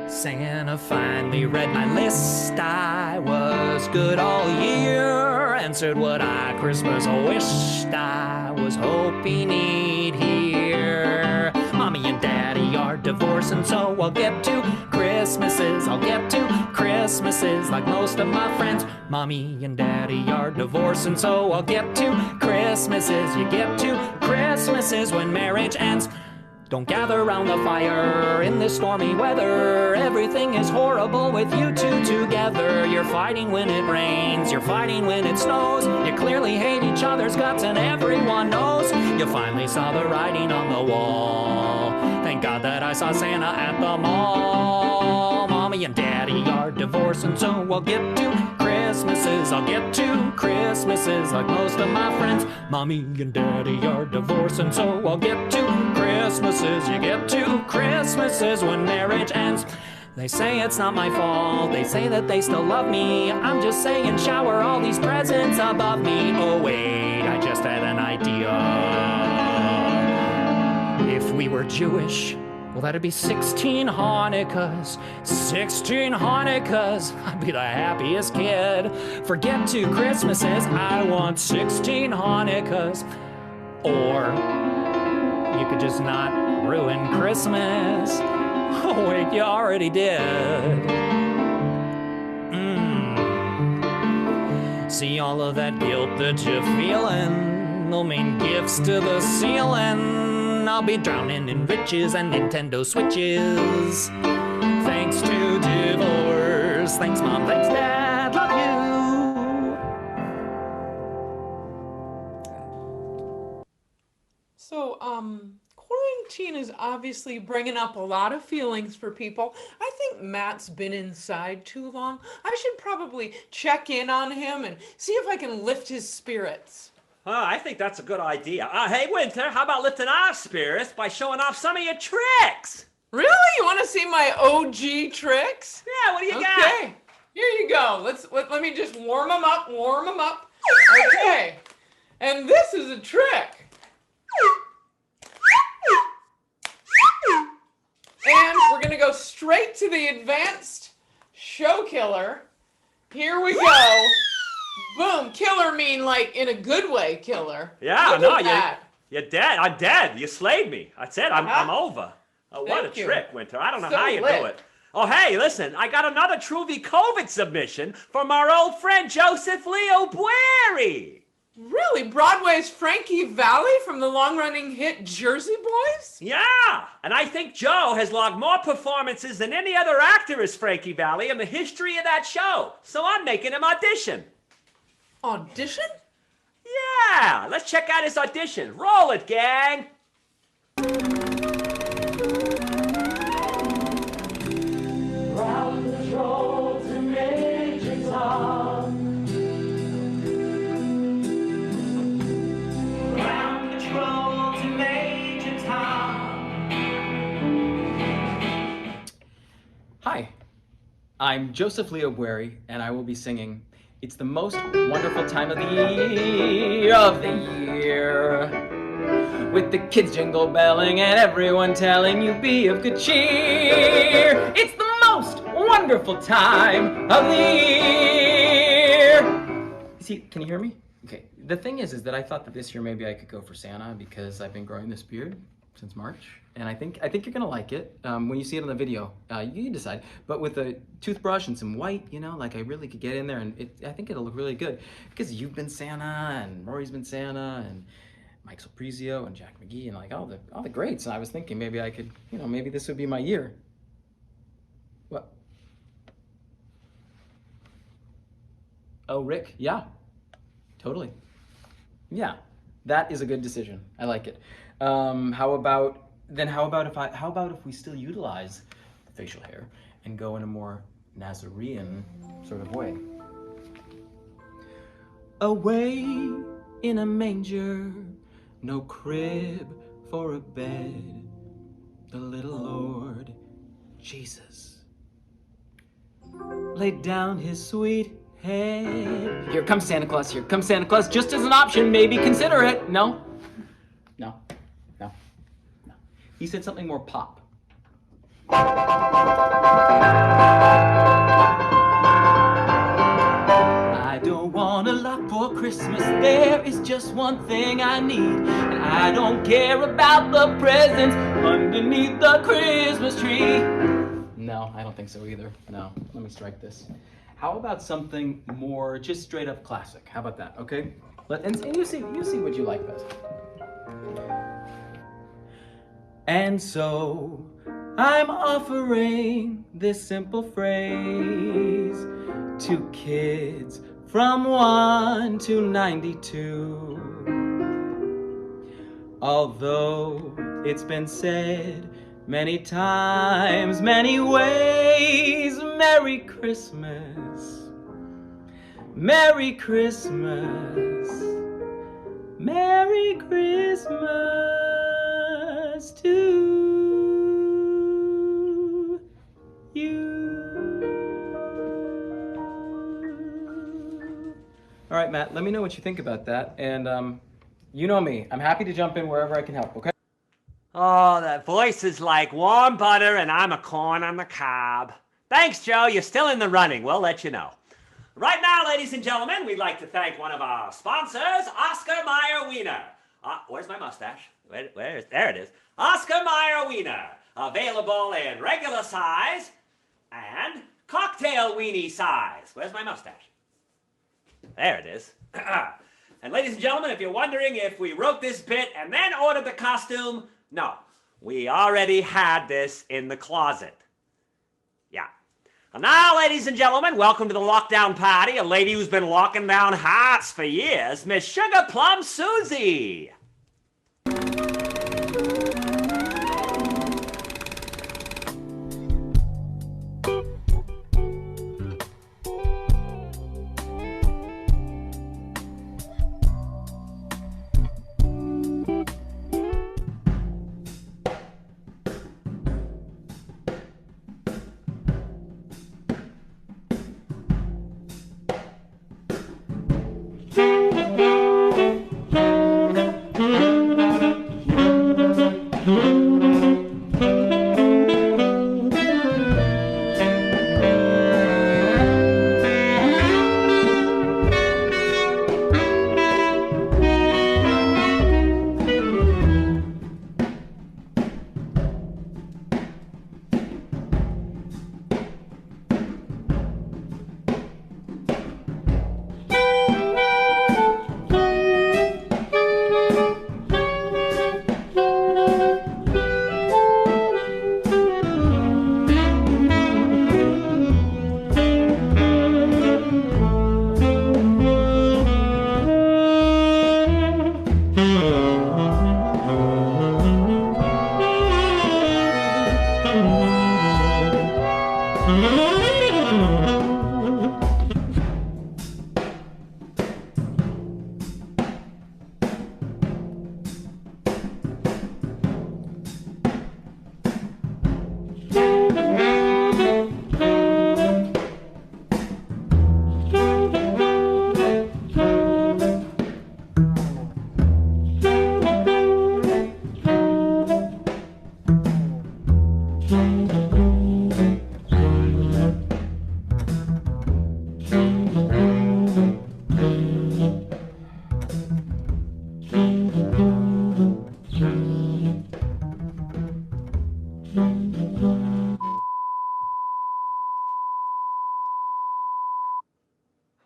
Santa finally read my list. I was good all year. Answered what I Christmas wished. I was hoping he'd hear. Mommy and Daddy are divorcing, so I'll get to Christmases. I'll get to Christmases like most of my friends. Mommy and Daddy are divorcing, so I'll get to Christmases. You get to Christmases when marriage ends. Don't gather round the fire in this stormy weather. Everything is horrible with you two together. You're fighting when it rains, you're fighting when it snows. You clearly hate each other's guts and everyone knows. You finally saw the writing on the wall. Thank God that I saw Santa at the mall. Mommy and Daddy are divorcing, so we'll get to Christmas. Christmases. I'll get 2 Christmases like most of my friends. Mommy and Daddy are divorcing, so I'll get 2 Christmases. You get 2 Christmases when marriage ends. They say it's not my fault, they say that they still love me. I'm just saying shower all these presents above me. Oh wait, I just had an idea. If we were Jewish, well that'd be 16 Hanukkahs. 16 Hanukkahs, I'd be the happiest kid. Forget 2 Christmases, I want 16 Hanukkahs. Or you could just not ruin Christmas. Oh wait, you already did. See all of that guilt that you're feeling? They'll mean gifts to the ceiling. I'll be drowning in riches and Nintendo Switches. Thanks to divorce. Thanks Mom, thanks Dad, love you. So, quarantine is obviously bringing up a lot of feelings for people. I think Matt's been inside too long. I should probably check in on him and see if I can lift his spirits. I think that's a good idea. Hey, Winter, how about lifting our spirits by showing off some of your tricks? Really? You want to see my OG tricks? Yeah, what do you got? Okay, here you go. Let me just warm them up, Okay, and this is a trick. And we're gonna go straight to the advanced show killer. Here we go. Boom, killer mean like in a good way, killer. Yeah, Look no, at that. you're dead. I'm dead. You slayed me. That's it. I'm over. Oh, what Thank a you. trick, Winter. I don't know So how you lit. do it. Oh, hey, listen, I got another Truby COVID submission from our old friend Joseph Leo Bueri. Really? Broadway's Frankie Valli from the long-running hit Jersey Boys? Yeah, and I think Joe has logged more performances than any other actor as Frankie Valli in the history of that show. So I'm making him audition. Audition? Yeah, let's check out his audition. Roll it, gang. Round the road to Major Tom. Round the road to Major Tom. Hi, I'm Joseph Leo Bueri, and I will be singing "It's the Most Wonderful Time of the Year," with the kids jingle belling and everyone telling you be of good cheer. It's the most wonderful time of the year. See, can you hear me? Okay, the thing is that I thought that this year maybe I could go for Santa because I've been growing this beard since March, and I think you're gonna like it. When you see it on the video, you decide. But with a toothbrush and some white, you know, like I really could get in there, and I think it'll look really good because you've been Santa, and Rory's been Santa, and Mike Solprizio, and Jack McGee, and like all the greats. And I was thinking maybe I could, you know, maybe this would be my year. What? Oh, Rick? Yeah, totally. Yeah, that is a good decision. I like it. How about if we still utilize the facial hair and go in a more Nazarene sort of way? Away in a manger, no crib for a bed, the little Lord Jesus laid down his sweet head. Here comes Santa Claus, here comes Santa Claus, just as an option, maybe consider it. No. He said something more pop. I don't want a lot for Christmas. There is just one thing I need. And I don't care about the presents underneath the Christmas tree. No, I don't think so either. No, let me strike this. How about something more just straight up classic? How about that, okay? And you see what you like best. And so I'm offering this simple phrase to kids from 1 to 92. Although it's been said many times, many ways, Merry Christmas. Merry Christmas. Merry Christmas to you. All right, Matt, let me know what you think about that. And you know me, I'm happy to jump in wherever I can help, okay? Oh, that voice is like warm butter and I'm a corn on the cob. Thanks, Joe. You're still in the running. We'll let you know. Right now, ladies and gentlemen, we'd like to thank one of our sponsors, Oscar Mayer Wiener. Where's my mustache? There it is. Oscar Mayer Wiener. Available in regular size and cocktail weenie size. Where's my mustache? There it is. And ladies and gentlemen, if you're wondering if we wrote this bit and then ordered the costume, no. We already had this in the closet. Yeah. And now, ladies and gentlemen, welcome to the lockdown party. A lady who's been locking down hearts for years, Miss Sugarplum Suzy.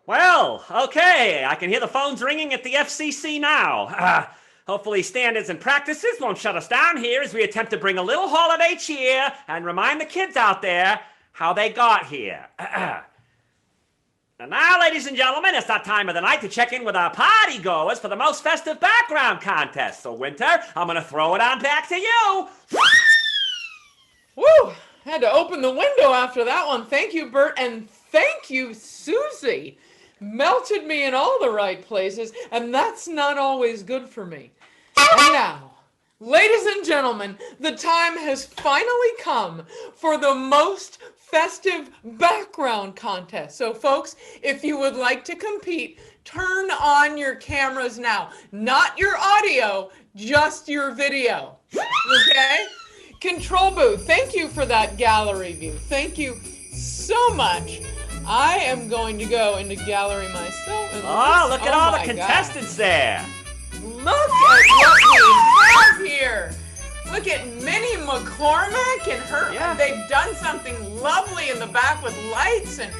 Well, okay, I can hear the phones ringing at the FCC now. Hopefully standards and practices won't shut us down here as we attempt to bring a little holiday cheer and remind the kids out there how they got here. And now, ladies and gentlemen, it's that time of the night to check in with our party goers for the most festive background contest. So, Winter, I'm going to throw it on back to you. Woo! Had to open the window after that one. Thank you, Bert, and thank you, Suzy. Melted me in all the right places, and that's not always good for me. And now, ladies and gentlemen, the time has finally come for the most festive background contest. So, folks, if you would like to compete, turn on your cameras now. Not your audio, just your video. Okay? Control booth, thank you for that gallery view. Thank you so much. I am going to go into gallery myself. And look at all the contestants there. Look at what we have here. Look at Minnie McCormick and her. Yeah. They've done something lovely in the back with lights and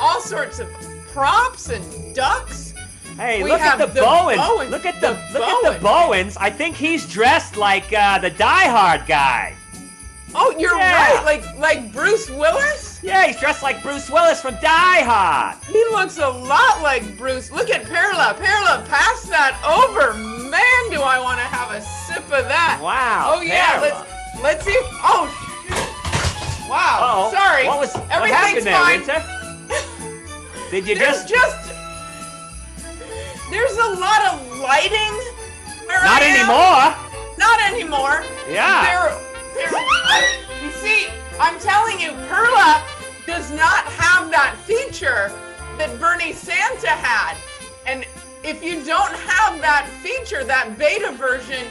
all sorts of props and ducks. Hey, look at the Bowens. Look at the Bowens. I think he's dressed like the Die Hard guy. Oh, you're right. Like Bruce Willis? Yeah, he's dressed like Bruce Willis from Die Hard. He looks a lot like Bruce. Look at Perla. Perla, pass that over. Man, do I want to have a sip of that. Wow. Oh, yeah. Perla. Let's see. Oh, wow. Uh-oh. Sorry. What happened there, Winter? Did you just There's a lot of lighting where Not I am. anymore. Not anymore. Yeah. You see, I'm telling you, Perla does not have that feature that Bernie Santa had. And if you don't have that feature, that beta version,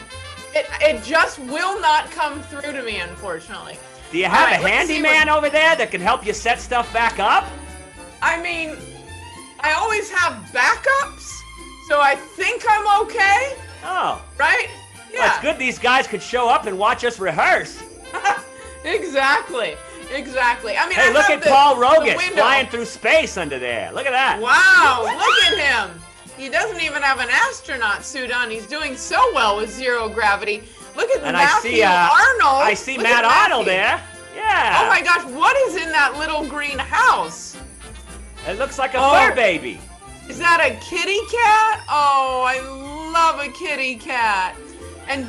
it just will not come through to me, unfortunately. Do you have All right, a let's see handyman over there that can help you set stuff back up? I mean, I always have backups, so I think I'm okay. Oh. Right? Yeah. Well, it's good these guys could show up and watch us rehearse. Exactly. I mean, Hey, I look have at Paul the Rogan window. flying through space under there. Look at that. Wow, look at him. He doesn't even have an astronaut suit on. He's doing so well with zero gravity. Look at And Matthew I see, Arnold. I see Look Matt at Arnold Matthew. there. Yeah. Oh my gosh, what is in that little green house? It looks like a fur baby. Is that a kitty cat? Oh, I love a kitty cat. And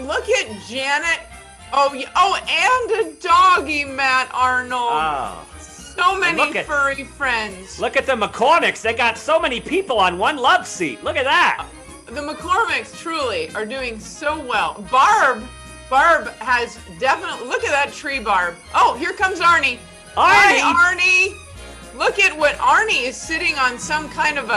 look at Janet. Oh, and a doggy, Matt Arnold. Oh. So many furry friends. Look at the McCormicks. They got so many people on one love seat. Look at that. The McCormicks truly are doing so well. Barb has definitely, look at that tree, Barb. Oh, here comes Arnie. Hi, Arnie. Look at what Arnie is sitting on, some kind of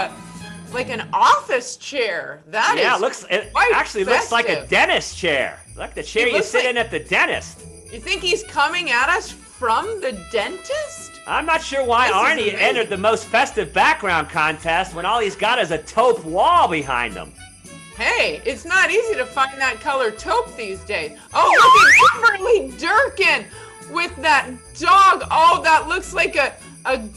like an office chair. That is it quite actually looks like a festive. dentist chair. Like the chair It you looks sit like- in at the dentist. You think he's coming at us from the dentist? I'm not sure why This is Arnie amazing. entered the most festive background contest when all he's got is a taupe wall behind him. Hey, it's not easy to find that color taupe these days. Oh, look at Kimberly Durkin with that dog. Oh, that looks like a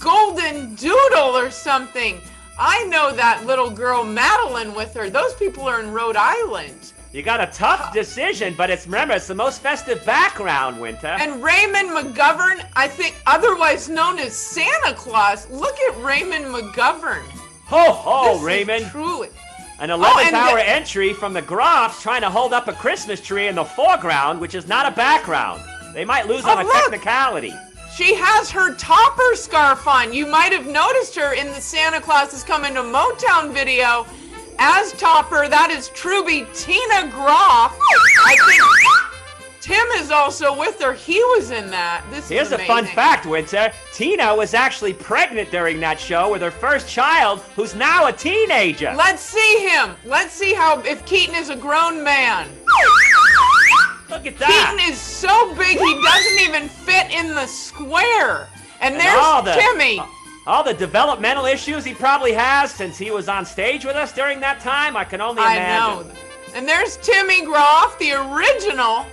golden doodle or something. I know that little girl Madeline with her. Those people are in Rhode Island. You got a tough decision, but remember, it's the most festive background, Winter. And Raymond McGovern, I think otherwise known as Santa Claus. Look at Raymond McGovern. Ho ho, This is Raymond. Truly. An 11th and hour entry from the Groffs trying to hold up a Christmas tree in the foreground, which is not a background. They might lose on a look. technicality. She has her topper scarf on. You might have noticed her in the Santa Claus is Coming to Motown video as Topper. That is Truby Tina Groff. I think Tim is also with her. He was in that. This Here's is a amazing. fun fact, Winter. Tina was actually pregnant during that show with her first child, who's now a teenager. Let's see him. Let's see if Keaton is a grown man. Look at that. Keaton is so big he doesn't even fit in the square. And there's Timmy. All the developmental issues he probably has since he was on stage with us during that time, I can only imagine. I know. And there's Timmy Groff, the original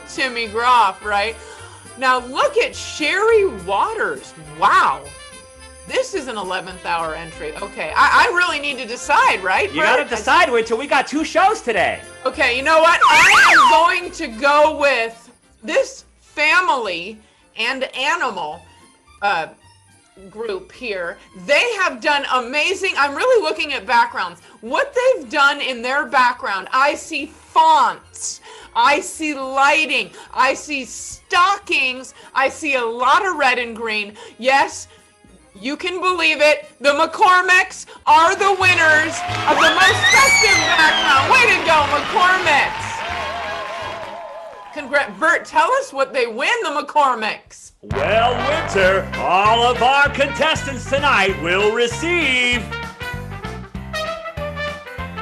Timmy Groff, right? Now look at Sherry Waters. Wow. This is an 11th hour entry. Okay, I really need to decide, right? You gotta decide, Winter. We got 2 shows today. Okay, you know what? I am going to go with this family and animal group here. They have done amazing. I'm really looking at backgrounds. What they've done in their background, I see fonts, I see lighting, I see stockings, I see a lot of red and green. Yes, you can believe it. The McCormicks are the winners of the most festive background. Way to go, McCormicks. Bert, tell us what they win, the McCormicks. Well, Winter, all of our contestants tonight will receive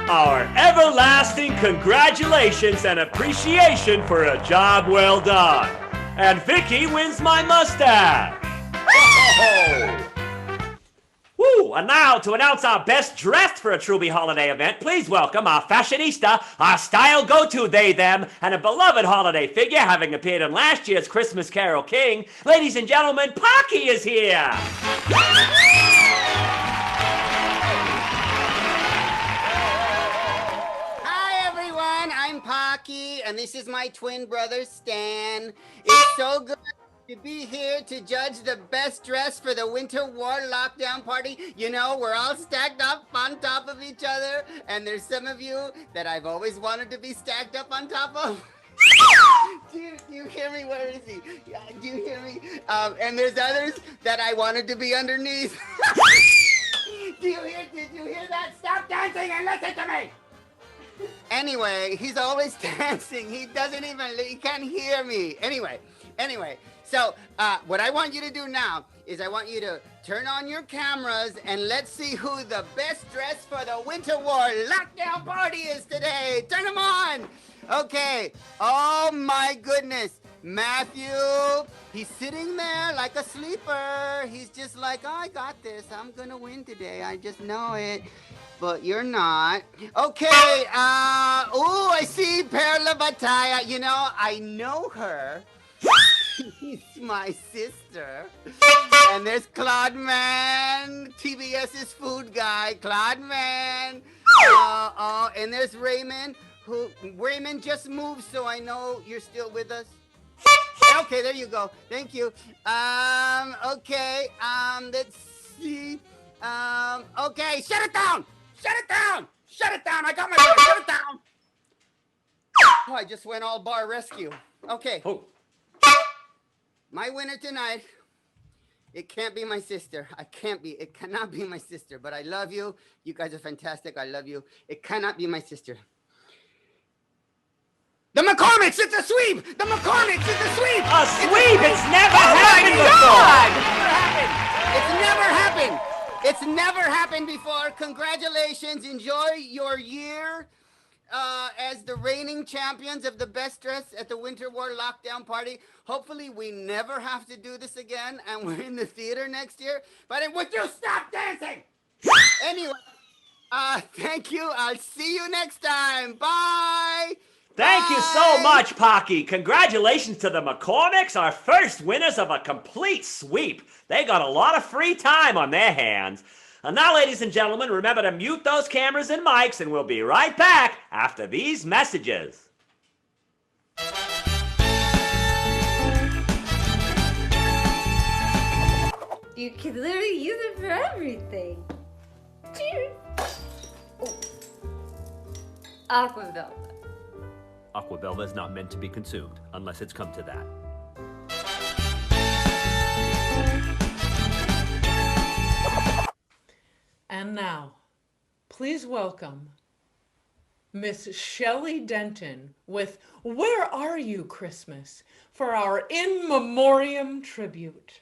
our everlasting congratulations and appreciation for a job well done. And Vicky wins my mustache. Woo! And now, to announce our best dressed for a Truby holiday event, please welcome our fashionista, our style go-to they-them, and a beloved holiday figure having appeared in last year's Christmas Carol King. Ladies and gentlemen, Pocky is here! Hi everyone, I'm Pocky, and this is my twin brother Stan. It's so good to be here to judge the best dress for the Winter Warlockdown party. You know, we're all stacked up on top of each other, and there's some of you that I've always wanted to be stacked up on top of. Do you hear me? Where is he? Yeah, do you hear me? And there's others that I wanted to be underneath. Did you hear that? Stop dancing and listen to me! Anyway, he's always dancing. He can't hear me. Anyway, so what I want you to do now is I want you to turn on your cameras and let's see who the best dressed for the Winter Warlockdown party is today. Turn them on. Okay. Oh my goodness. Matthew, he's sitting there like a sleeper. He's just like, oh, I got this. I'm gonna win today. I just know it. But you're not. Okay, oh, I see Perla Bataya. You know, I know her. She's my sister. And there's Claude Man, TBS's food guy, Claude Man. And there's Raymond, Raymond just moved, so I know you're still with us. Okay, there you go. Thank you. Okay, let's see. Okay, shut it down! Shut it down! Shut it down! I got my bar. Shut it down! Oh, I just went all bar rescue. Okay. Oh. My winner tonight, it can't be my sister. It cannot be my sister, but I love you. You guys are fantastic. I love you. It cannot be my sister. The McCormicks, it's a sweep! The McCormicks, it's a sweep! A sweep! It's never happened before! It's never happened! It's never happened before. Congratulations. Enjoy your year as the reigning champions of the best dress at the Winter Warlockdown party. Hopefully we never have to do this again and we're in the theater next year. But would you stop dancing? Anyway, thank you. I'll see you next time. Bye. Thank you so much, Pocky. Congratulations to the McCormicks, our first winners of a complete sweep. They got a lot of free time on their hands. And now, ladies and gentlemen, remember to mute those cameras and mics, and we'll be right back after these messages. You can literally use it for everything. Cheers. Oh. Aquaville. Aquaville is not meant to be consumed, unless it's come to that. And now, please welcome Miss Shelley Denton with Where Are You, Christmas? For our In Memoriam tribute.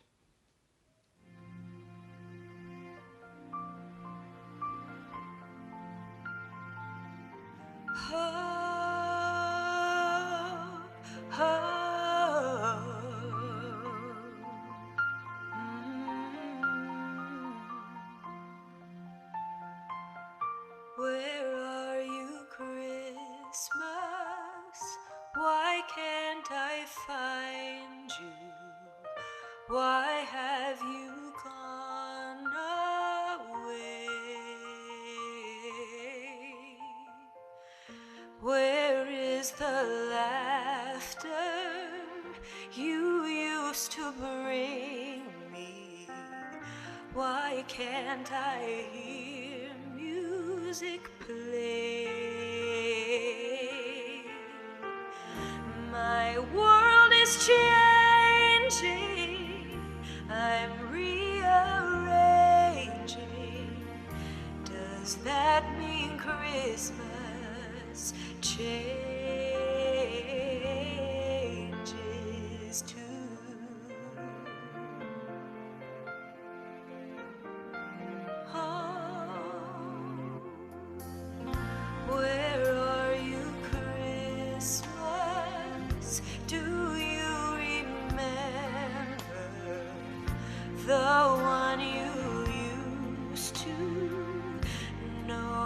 Where are you, Christmas? Why can't I find you? Why have you gone away? Where is the laughter you used to bring me? Why can't I hear music play? My world is changing, I'm rearranging. Does that mean Christmas changes too? Where are you, Christmas? Do you remember the one you used to know?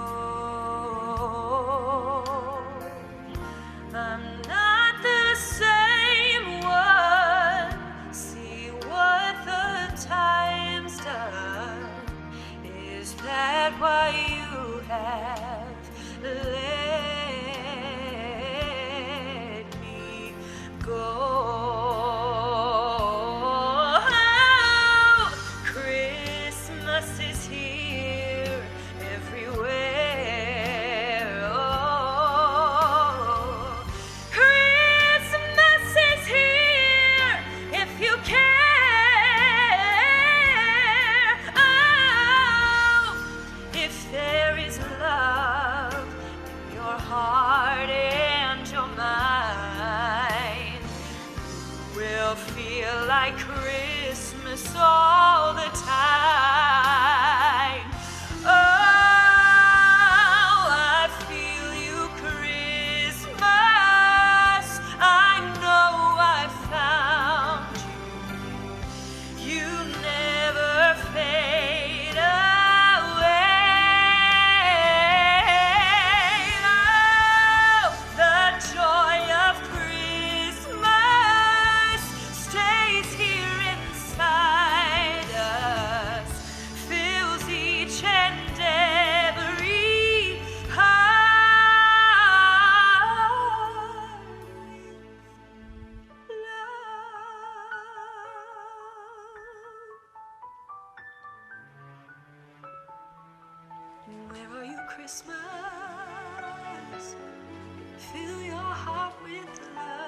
like Christmas all the time. Oh, I feel you, Christmas. I know I found you. You never fade away. Oh, the joy of Christmas stays here inside us, fills each and every heart with love. Where are you, Christmas? Fill your heart with love.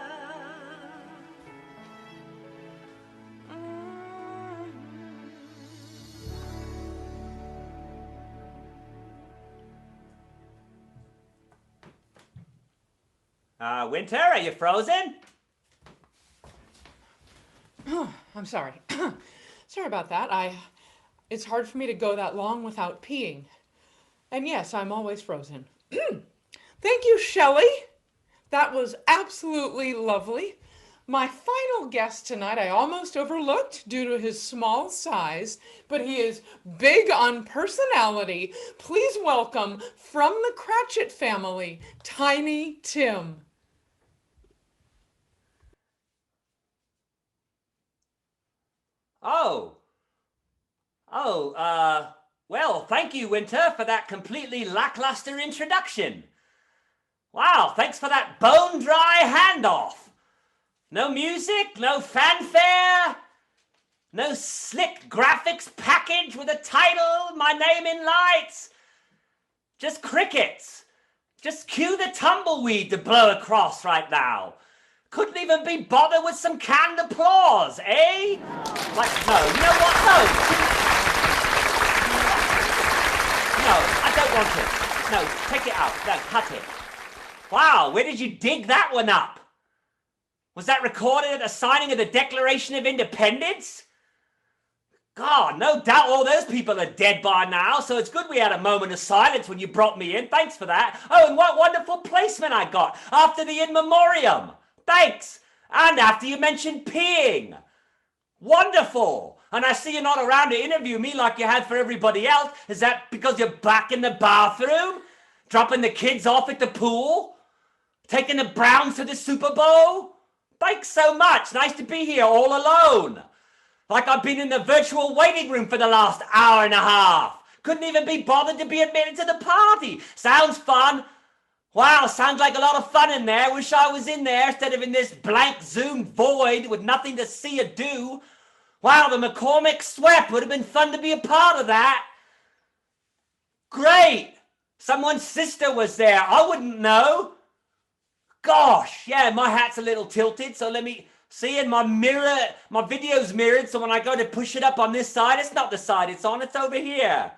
Winter, are you frozen? Oh, I'm sorry. Sorry about that. It's hard for me to go that long without peeing. And yes, I'm always frozen. Thank you, Shelley. That was absolutely lovely. My final guest tonight I almost overlooked due to his small size, but he is big on personality. Please welcome from the Cratchit family, Tiny Tim. Well, thank you, Winter, for that completely lackluster introduction. Wow, thanks for that bone-dry handoff. No music, no fanfare, no slick graphics package with a title, my name in lights. Just crickets. Just cue the tumbleweed to blow across right now. Couldn't even be bothered with some canned applause, eh? Like, no, you know what? No, I don't want it. No, take it out. No, cut it. Wow, where did you dig that one up? Was that recorded at the signing of the Declaration of Independence? God, no doubt all those people are dead by now, so it's good we had a moment of silence when you brought me in. Thanks for that. Oh, and what wonderful placement I got after the in memoriam. Thanks. And after you mentioned peeing. Wonderful. And I see you're not around to interview me like you had for everybody else. Is that because you're back in the bathroom? Dropping the kids off at the pool? Taking the Browns to the Super Bowl? Thanks so much. Nice to be here all alone. Like I've been in the virtual waiting room for the last hour and a half. Couldn't even be bothered to be admitted to the party. Sounds fun. Wow, sounds like a lot of fun in there. Wish I was in there instead of in this blank Zoom void with nothing to see or do. Wow, the McCormick swept. Would have been fun to be a part of that. Great. Someone's sister was there. I wouldn't know. Gosh, yeah, my hat's a little tilted, so let me see. In my mirror, my video's mirrored, so when I go to push it up on this side, it's not the side it's on, it's over here.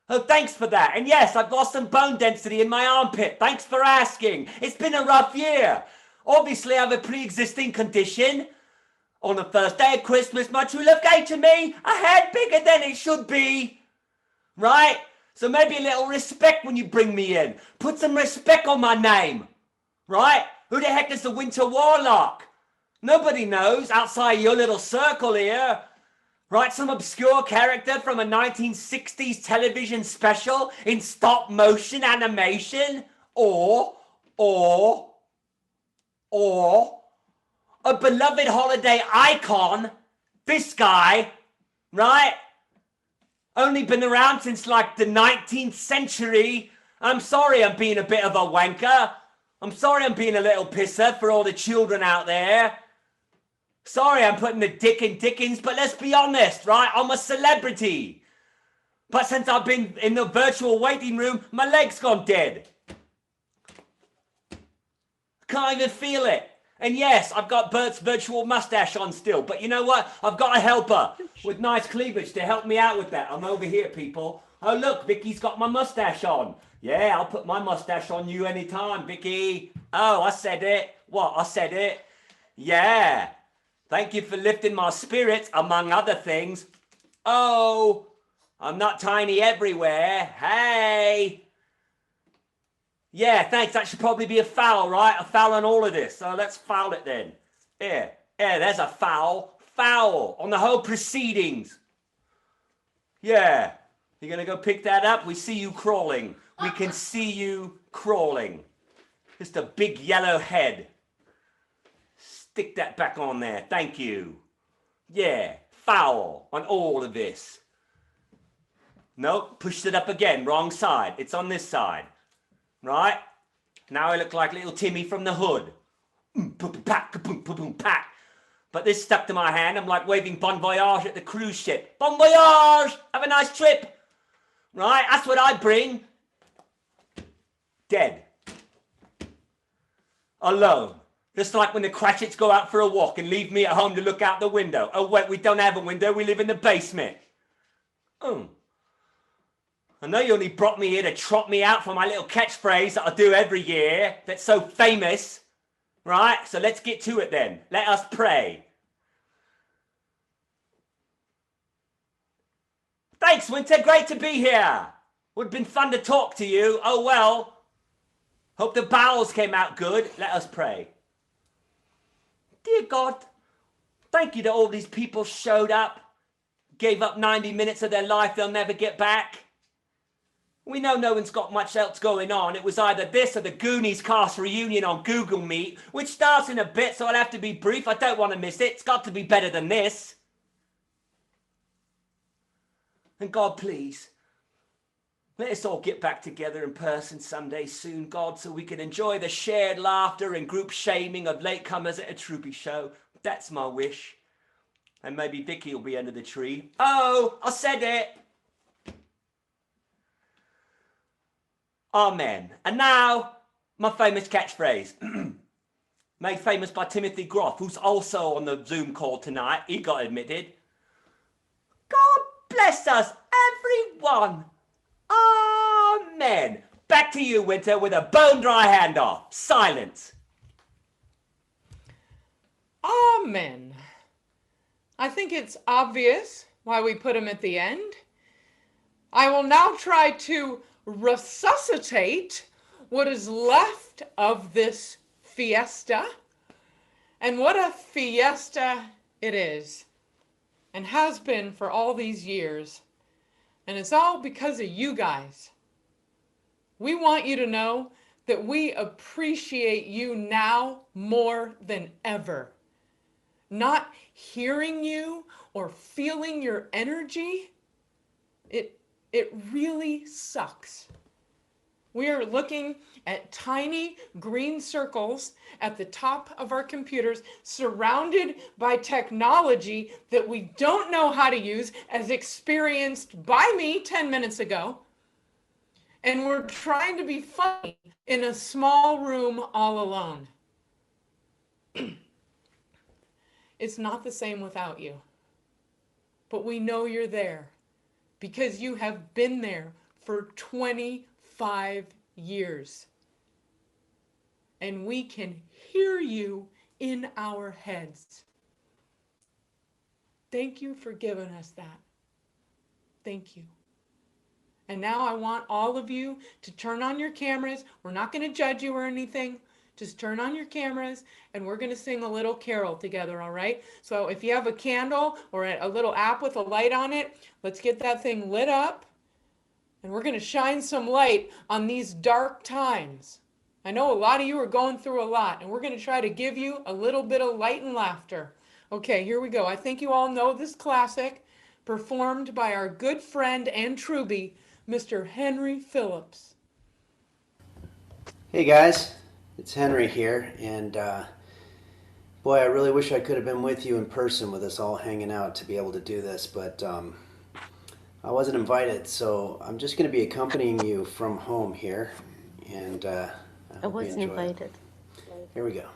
Oh, thanks for that. And yes, I've lost some bone density in my armpit. Thanks for asking. It's been a rough year. Obviously, I have a pre-existing condition. On the first day of Christmas, my true love gave to me a head bigger than it should be. Right? So maybe a little respect when you bring me in. Put some respect on my name. Right? Who the heck is the Winter Warlock? Nobody knows outside your little circle here. Right? Some obscure character from a 1960s television special in stop motion animation? Or a beloved holiday icon, this guy, right? Only been around since like the 19th century. I'm sorry I'm being a bit of a wanker. I'm sorry I'm being a little pisser for all the children out there. Sorry I'm putting the dick in Dickens, but let's be honest, right? I'm a celebrity. But since I've been in the virtual waiting room, my leg's gone dead. Can't even feel it. And yes, I've got Bert's virtual mustache on still, but you know what? I've got a helper with nice cleavage to help me out with that. I'm over here, people. Oh, look, Vicky's got my mustache on. Yeah, I'll put my mustache on you anytime, Vicky. Oh, I said it. What? I said it. Yeah. Thank you for lifting my spirits, among other things. Oh, I'm not tiny everywhere. Hey. Yeah, thanks. That should probably be a foul, right? A foul on all of this. So let's foul it then. Yeah, there's a foul. Foul on the whole proceedings. Yeah. You're going to go pick that up? We see you crawling. We can see you crawling. Just a big yellow head. Stick that back on there. Thank you. Yeah, foul on all of this. Nope, pushed it up again. Wrong side. It's on this side. Right? Now I look like little Timmy from the hood. Pack. But this stuck to my hand. I'm like waving bon voyage at the cruise ship. Bon voyage! Have a nice trip. Right? That's what I bring. Dead. Alone. Just like when the Cratchits go out for a walk and leave me at home to look out the window. Oh wait, we don't have a window. We live in the basement. I know you only brought me here to trot me out for my little catchphrase that I do every year. That's so famous. Right? So let's get to it then. Let us pray. Thanks, Winter. Great to be here. Would have been fun to talk to you. Oh well. Hope the bowels came out good. Let us pray. Dear God, thank you that all these people showed up, gave up 90 minutes of their life they'll never get back. We know no one's got much else going on. It was either this or the Goonies cast reunion on Google Meet, which starts in a bit, so I'll have to be brief. I don't want to miss it. It's got to be better than this. And God, please, let us all get back together in person someday soon, God, so we can enjoy the shared laughter and group shaming of latecomers at a Truby show. That's my wish. And maybe Vicky will be under the tree. Oh, I said it. Amen. And now, my famous catchphrase. Made famous by Timothy Groff, who's also on the Zoom call tonight. He got admitted. God bless us, everyone. Amen. Back to you, Winter, with a bone-dry handoff. Silence. Amen. I think it's obvious why we put him at the end. I will now try to resuscitate what is left of this fiesta. And what a fiesta it is, and has been for all these years. And it's all because of you guys. We want you to know that we appreciate you now more than ever. Not hearing you or feeling your energy, it really sucks. We are looking at tiny green circles at the top of our computers, surrounded by technology that we don't know how to use, as experienced by me 10 minutes ago. And we're trying to be funny in a small room all alone. It's not the same without you. But we know you're there because you have been there for 25 years. And we can hear you in our heads. Thank you for giving us that. Thank you. And now I want all of you to turn on your cameras. We're not going to judge you or anything. Just turn on your cameras and we're going to sing a little carol together, all right? So if you have a candle or a little app with a light on it, let's get that thing lit up. And we're going to shine some light on these dark times. I know a lot of you are going through a lot, and we're going to try to give you a little bit of light and laughter. Okay, here we go. I think you all know this classic, performed by our good friend and Truby, Mr. Henry Phillips. Hey guys, it's Henry here, and boy, I really wish I could have been with you in person with us all hanging out to be able to do this, but I wasn't invited, so I'm just going to be accompanying you from home here, and I wasn't invited. Here we go.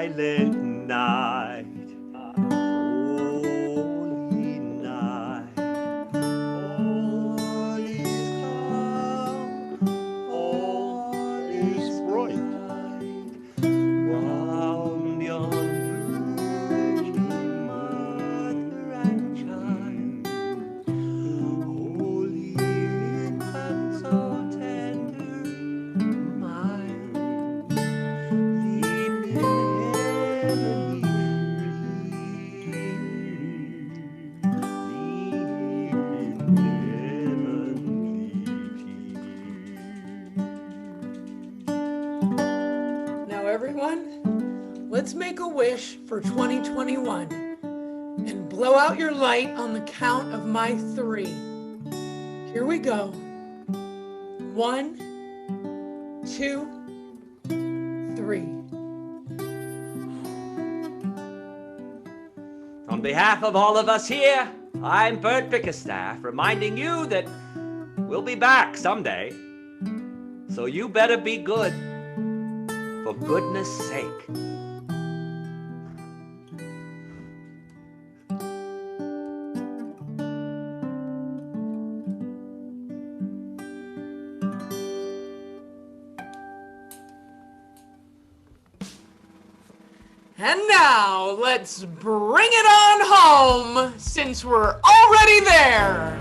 Silent night, holy night, all is let's make a wish for 2021 and blow out your light on the count of my 3. Here we go. 1, 2, 3. On behalf of all of us here, I'm Bert Bickerstaff, reminding you that we'll be back someday. So you better be good, for goodness sake. And now, let's bring it on home, since we're already there.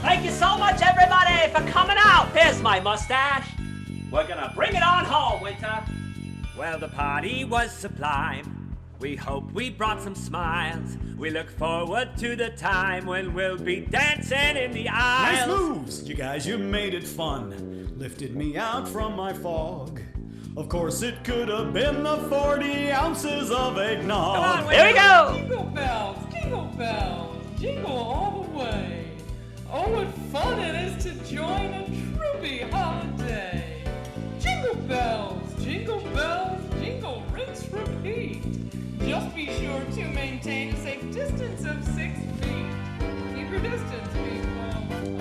Thank you so much, everybody, for coming out. There's my mustache. We're gonna bring it on home, Winter. Well, the party was sublime. We hope we brought some smiles. We look forward to the time when we'll be dancing in the aisles. Nice moves, you guys, you made it fun. Lifted me out from my fog. Of course, it could have been the 40 ounces of eggnog. Come on, Here we go. Jingle bells, jingle all the way. Oh, what fun it is to join a Truby holiday. Jingle bells, jingle, rinse, repeat. Just be sure to maintain a safe distance of 6 feet. Keep your distance, people.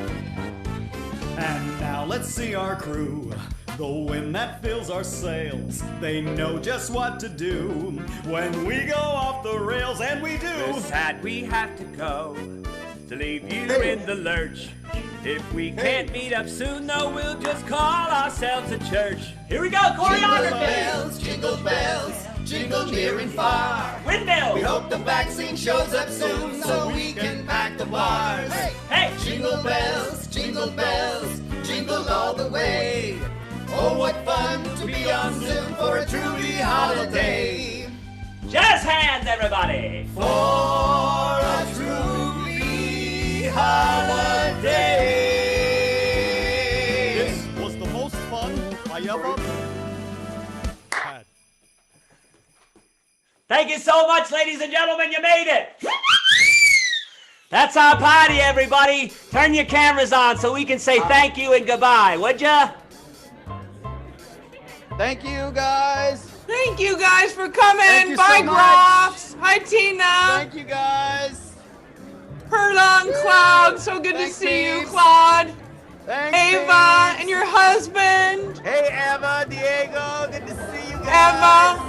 And now let's see our crew. The wind that fills our sails, they know just what to do when we go off the rails, and we do. We're sad we have to go to leave you in the lurch. If we can't meet up soon, though, we'll just call ourselves a church. Here we go, choreography. Jingle bells, jingle near and far. Windmill. We hope the vaccine shows up soon so we can pack the bars. Hey. Jingle bells, jingle all the way. Oh, what fun to be on Zoom for a Truby holiday. Jazz hands, everybody. For a Truby holiday. This was the most fun I ever had. Thank you so much, ladies and gentlemen. You made it. That's our party, everybody. Turn your cameras on so we can say thank you and goodbye, would ya? Thank you, guys. Thank you guys for coming. Thank you Bye, so much. Grofts. Hi, Tina. Thank you, guys. Heard on Cloud. So good Thanks, to see you, Peeps. Claude. Thanks, Ava Peeps. and your husband. Hey, Eva, Diego. Good to see you guys. Eva.